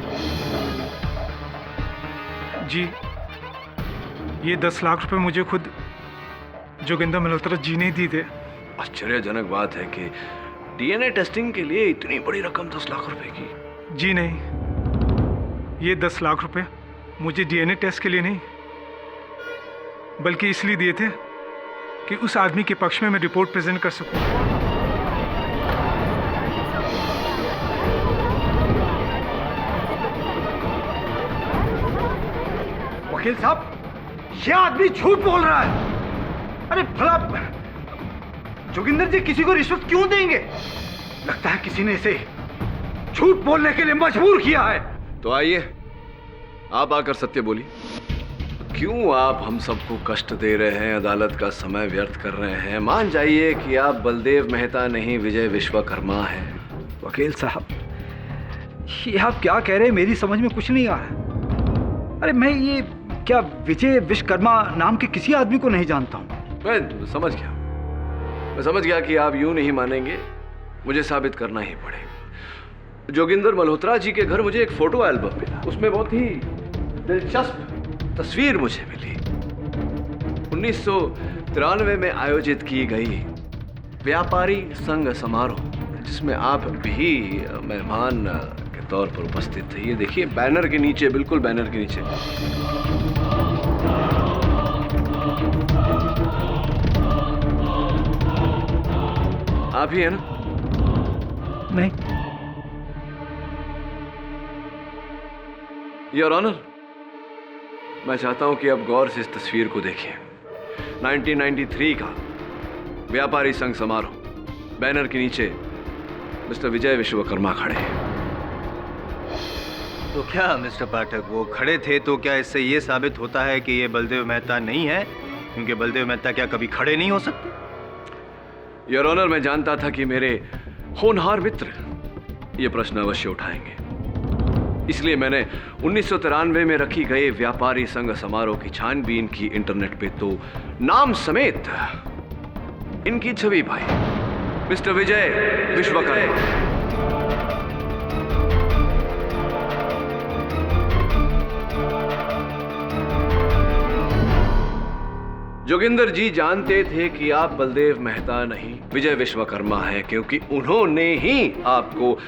जी, ये 10 लाख रुपए मुझे खुद जोगिंदर मल्होत्रा जी ने दी थे। आश्चर्यजनक बात है कि डीएनए टेस्टिंग के लिए इतनी बड़ी रकम 10 लाख रुपए की। जी नहीं, ये 10 लाख रुपए मुझे डीएनए टेस्ट के लिए नहीं, बल्कि इसलिए दिए थे कि उस आदमी के पक्ष में मैं रिपोर्ट प्रेजेंट कर सकूं। वकील साहब, ये आदमी झूठ बोल रहा है। अरे भला जोगिंदर जी किसी को रिश्वत क्यों देंगे? लगता है किसी ने इसे झूठ बोलने के लिए मजबूर किया है। तो आइए, आप आकर सत्य बोलिए। क्यों आप हम सबको कष्ट दे रहे हैं, अदालत का समय व्यर्थ कर रहे हैं? मान जाइए कि आप बलदेव मेहता नहीं, विजय विश्वकर्मा हैं। वकील साहब, ये आप क्या कह रहे हैं? मेरी समझ में कुछ नहीं आ रहा। अरे मैं ये क्या विजय विश्वकर्मा नाम के किसी आदमी को नहीं जानता हूँ। मैं समझ गया कि आप यूं नहीं मानेंगे, मुझे साबित करना ही पड़ेगा। जोगिंदर मल्होत्रा जी के घर मुझे एक फोटो एल्बम मिला, उसमें बहुत ही दिलचस्प तस्वीर मुझे मिली। 1993 में आयोजित की गई व्यापारी संघ समारोह, जिसमें आप भी मेहमान के तौर पर उपस्थित थे। ये देखिए बैनर के नीचे, बिल्कुल बैनर के नीचे। आप ही है ना? नहीं। योर ऑनर, मैं चाहता हूं कि आप गौर से इस तस्वीर को देखें। 1993 का व्यापारी संघ समारोह, बैनर के नीचे मिस्टर विजय विश्वकर्मा खड़े हैं। तो क्या मिस्टर पाठक, वो खड़े थे तो क्या इससे ये साबित होता है कि ये बलदेव मेहता नहीं है? क्योंकि बलदेव मेहता क्या कभी खड़े नहीं हो सकते? योर ऑनर, मैं जानता था कि मेरे होनहार मित्र ये प्रश्न अवश्य उठाएंगे, इसलिए मैंने 1993 में रखी गई व्यापारी संघ समारोह की छानबीन की इंटरनेट पे, तो नाम समेत इनकी छवि पाई, मिस्टर विजय विश्वकर्मा। जोगिंदर जी जानते थे कि आप बलदेव मेहता नहीं, विजय विश्वकर्मा हैं, क्योंकि उन्होंने ही आपको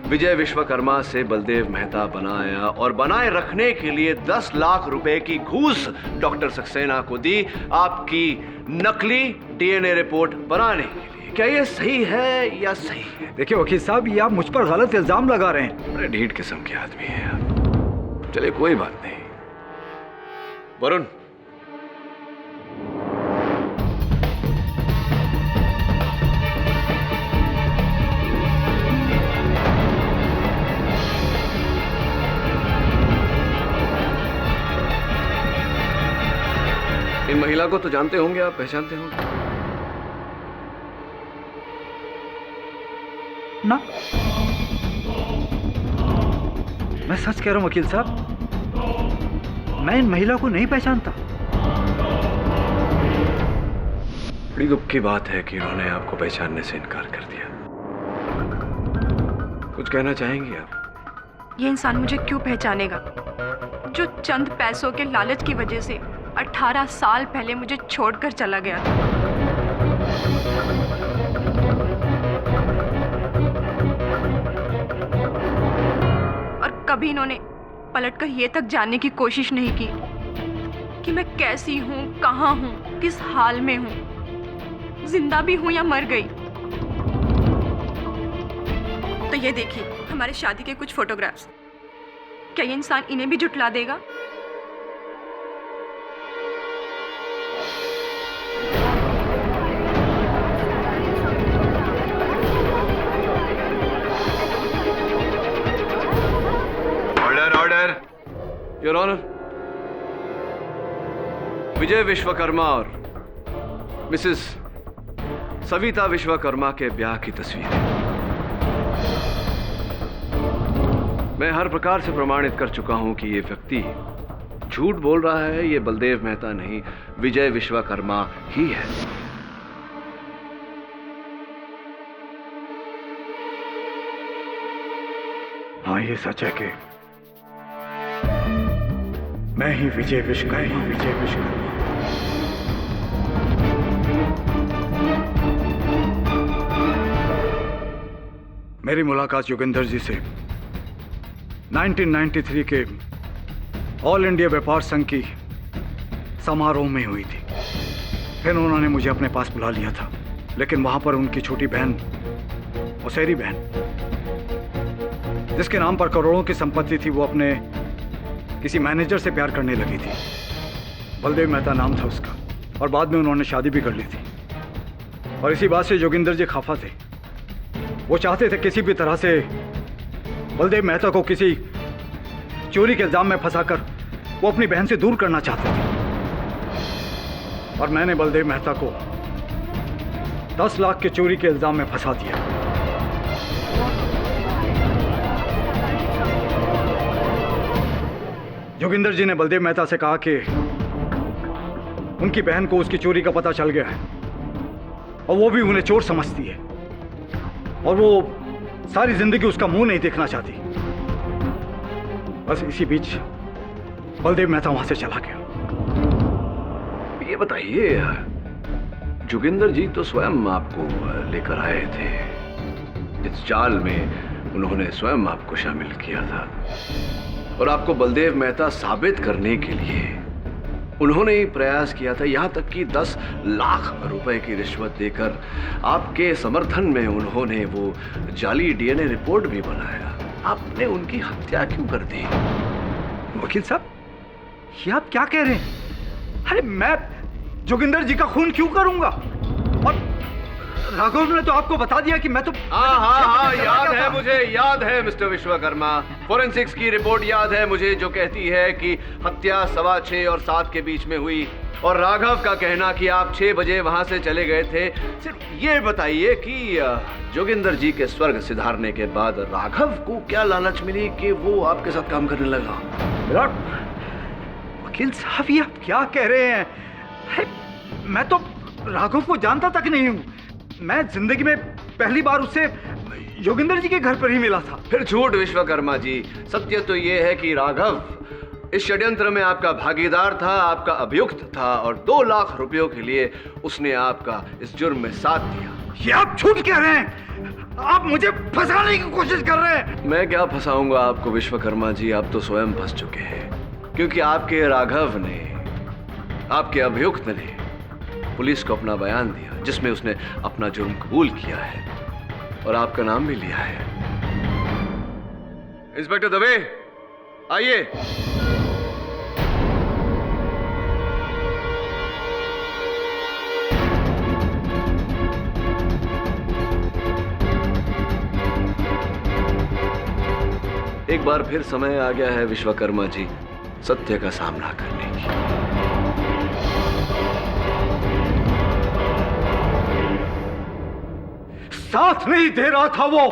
विजय विश्वकर्मा से बलदेव मेहता बनाया और बनाए रखने के लिए 10 लाख रुपए की घूस डॉक्टर सक्सेना को दी, आपकी नकली डीएनए रिपोर्ट बनाने के लिए। क्या ये सही है या सही है? देखिए वकील साहब, ये आप मुझ पर गलत इल्जाम लगा रहे हैं। बड़े ढीठ किस्म के आदमी हैं आप। चलिए कोई बात नहीं। वरुण, इन महिला को तो जानते होंगे आप, पहचानते होंगे ना? मैं सच कह रहा हूं वकील साहब, मैं इन महिला को नहीं पहचानता। बड़ी दुख की बात है कि इन्होंने आपको पहचानने से इनकार कर दिया। कुछ कहना चाहेंगी आप? ये इंसान मुझे क्यों पहचानेगा, जो चंद पैसों के लालच की वजह से 18 साल पहले मुझे छोड़कर चला गया था। और कभी इन्होंने पलटकर ये तक जानने की कोशिश नहीं की कि मैं कैसी हूं, कहां हूं, किस हाल में हूं, जिंदा भी हूं या मर गई। तो ये देखिए हमारे शादी के कुछ फोटोग्राफ्स। क्या ये इंसान इन्हें भी झुठला देगा? ऑर्डर। योर ऑनर, विजय विश्वकर्मा और मिसेस सविता विश्वकर्मा के ब्याह की तस्वीर है। मैं हर प्रकार से प्रमाणित कर चुका हूं कि ये व्यक्ति झूठ बोल रहा है। ये बलदेव मेहता नहीं, विजय विश्वकर्मा ही है। हाँ, ये सच है कि मैं ही विजय विश्वकर्मा। मेरी मुलाकात योगेंद्र जी से 1993 के ऑल इंडिया व्यापार संघ की समारोह में हुई थी। फिर उन्होंने मुझे अपने पास बुला लिया था, लेकिन वहां पर उनकी छोटी बहन मौसेरी बहन, जिसके नाम पर करोड़ों की संपत्ति थी, वो अपने किसी मैनेजर से प्यार करने लगी थी। बलदेव मेहता नाम था उसका, और बाद में उन्होंने शादी भी कर ली थी। और इसी बात से जोगिंदर जी खफा थे। वो चाहते थे किसी भी तरह से बलदेव मेहता को किसी चोरी के इल्जाम में फंसाकर वो अपनी बहन से दूर करना चाहते थे। और मैंने बलदेव मेहता को 10 लाख के चोरी के इल्जाम में फंसा दिया। जोगिंदर जी ने बलदेव मेहता से कहा कि उनकी बहन को उसकी चोरी का पता चल गया है और वो भी उन्हें चोर समझती है, और वो सारी जिंदगी उसका मुंह नहीं देखना चाहती। बस इसी बीच बलदेव मेहता वहां से चला गया। ये बताइए, जोगिंदर जी तो स्वयं आपको लेकर आए थे। इस जाल में उन्होंने स्वयं आपको शामिल किया था, और आपको बलदेव मेहता साबित करने के लिए उन्होंने ही प्रयास किया था। यहाँ तक कि 10 लाख रुपए की रिश्वत देकर आपके समर्थन में उन्होंने वो जाली डीएनए रिपोर्ट भी बनाया। आपने उनकी हत्या क्यों कर दी? वकील साहब, ये आप क्या कह रहे हैं? अरे मैं जोगिंदर जी का खून क्यों करूंगा? और राघव ने तो आपको बता दिया कि मैं तो हाँ, याद है मुझे, याद है मिस्टर विश्वकर्मा। फोरेंसिक्स की रिपोर्ट याद है मुझे, जो कहती है कि हत्या 6:15 और 7 के बीच में हुई। और राघव का कहना कि आप 6 बजे वहां से चले गए थे। सिर्फ ये बताइए कि जोगिंदर जी के स्वर्ग सिधारने के बाद राघव को क्या लालच मिली कि वो आपके साथ काम करने लगा? वकील साहब, ये आप क्या कह रहे हैं? मैं तो राघव को जानता तक नहीं हूँ। मैं जिंदगी में पहली बार उससे योगिंदर जी के घर पर ही मिला था। फिर झूठ विश्वकर्मा जी। सत्य तो ये है कि राघव इस षड्यंत्र में आपका भागीदार था, आपका अभियुक्त था, और 2 लाख रुपयों के लिए उसने आपका इस जुर्म में साथ दिया। ये आप झूठ कह रहे हैं। आप मुझे फंसाने की कोशिश कर रहे हैं। मैं क्या फंसाऊंगा आपको विश्वकर्मा जी, आप तो स्वयं फंस चुके हैं, क्योंकि आपके राघव ने, आपके अभियुक्त ने पुलिस को अपना बयान दिया, जिसमें उसने अपना जुर्म कबूल किया है और आपका नाम भी लिया है। इंस्पेक्टर दवे, आइए। एक बार फिर समय आ गया है विश्वकर्मा जी सत्य का सामना करने की। साथ नहीं दे रहा था वो,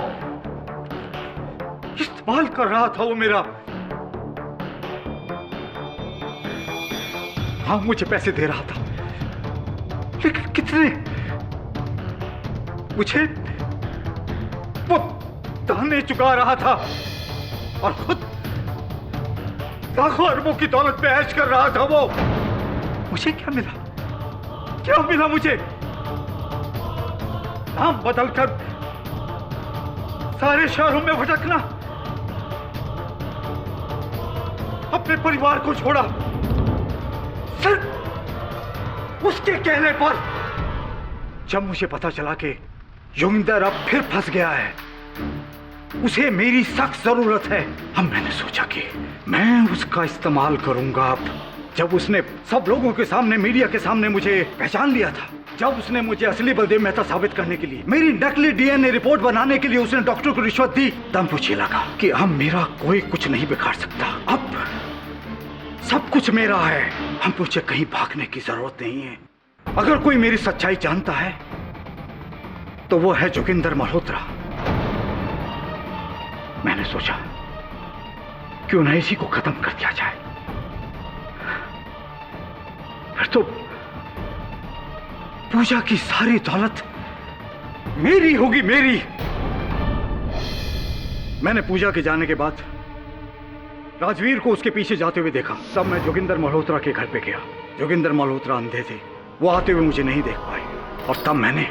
इस्तेमाल कर रहा था वो मेरा। हाँ, मुझे पैसे दे रहा था, लेकिन कितने? मुझे वो ताने चुका रहा था और खुद लाखों अरबों की दौलत पे ऐश कर रहा था वो। मुझे क्या मिला? क्या मिला मुझे? नाम बदलकर सारे शहरों में भटकना, अपने परिवार को छोड़ा सिर्फ उसके कहने पर। जब मुझे पता चला कि योगिंदर अब फिर फंस गया है, उसे मेरी सख्त जरूरत है, अब मैंने सोचा कि मैं उसका इस्तेमाल करूंगा। अब जब उसने सब लोगों के सामने, मीडिया के सामने मुझे पहचान लिया था, जब उसने मुझे असली बलदेव मेहता साबित करने के लिए, मेरी नकली डीएनए रिपोर्ट बनाने के लिए उसने डॉक्टर को रिश्वत दी, तब मुझे लगा कि अब मेरा कोई कुछ नहीं बिगाड़ सकता। अब सब कुछ मेरा है, अब मुझे कहीं भागने की जरूरत नहीं है। अगर कोई मेरी सच्चाई जानता है तो वो है जोगिंदर मल्होत्रा। मैंने सोचा क्यों न इसी को खत्म कर दिया जाए। फिर तो पूजा की सारी दौलत मेरी होगी, मेरी। मैंने पूजा के जाने के बाद राजवीर को उसके पीछे जाते हुए देखा। तब मैं जोगिंदर मल्होत्रा के घर पे गया। जोगिंदर मल्होत्रा अंधे थे, वो आते हुए मुझे नहीं देख पाए और तब मैंने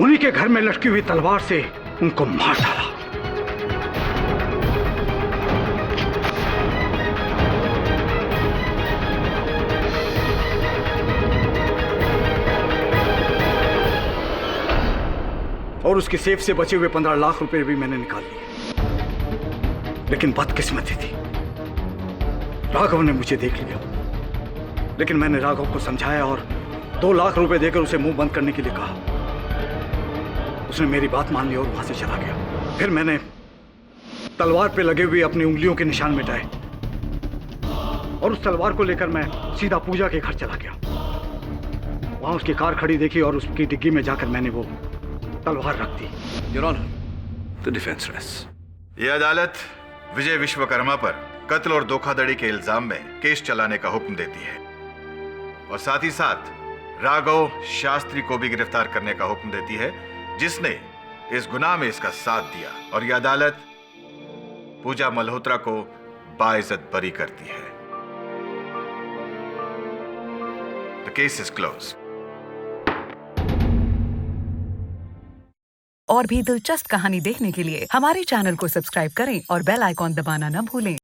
उन्हीं के घर में लटकी हुई तलवार से उनको मार डाला। और उसके सेफ से बचे हुए 15 लाख रुपए भी मैंने निकाल लिए। लेकिन बदकिस्मती थी, राघव ने मुझे देख लिया। लेकिन मैंने राघव को समझाया और 2 लाख रुपए देकर उसे मुंह बंद करने के लिए कहा। उसने मेरी बात मान ली और वहां से चला गया। फिर मैंने तलवार पे लगे हुए अपनी उंगलियों के निशान मिटाए और उस तलवार को लेकर मैं सीधा पूजा के घर चला गया। वहां उसकी कार खड़ी देखी और उसकी डिग्गी में जाकर मैंने वो तलवार रख दी। Your honour, the defence rests. ये अदालत विजय विश्वकर्मा पर कत्ल और धोखाधड़ी के इल्जाम में केस चलाने का हुक्म देती है और साथ ही साथ राघव शास्त्री को भी गिरफ्तार करने का हुक्म देती है, जिसने इस गुनाह में इसका साथ दिया। और यह अदालत पूजा मल्होत्रा को बाइज्जत बरी करती है। The case is close. और भी दिलचस्प कहानी देखने के लिए हमारे चैनल को सब्सक्राइब करें और बेल आइकॉन दबाना न भूलें।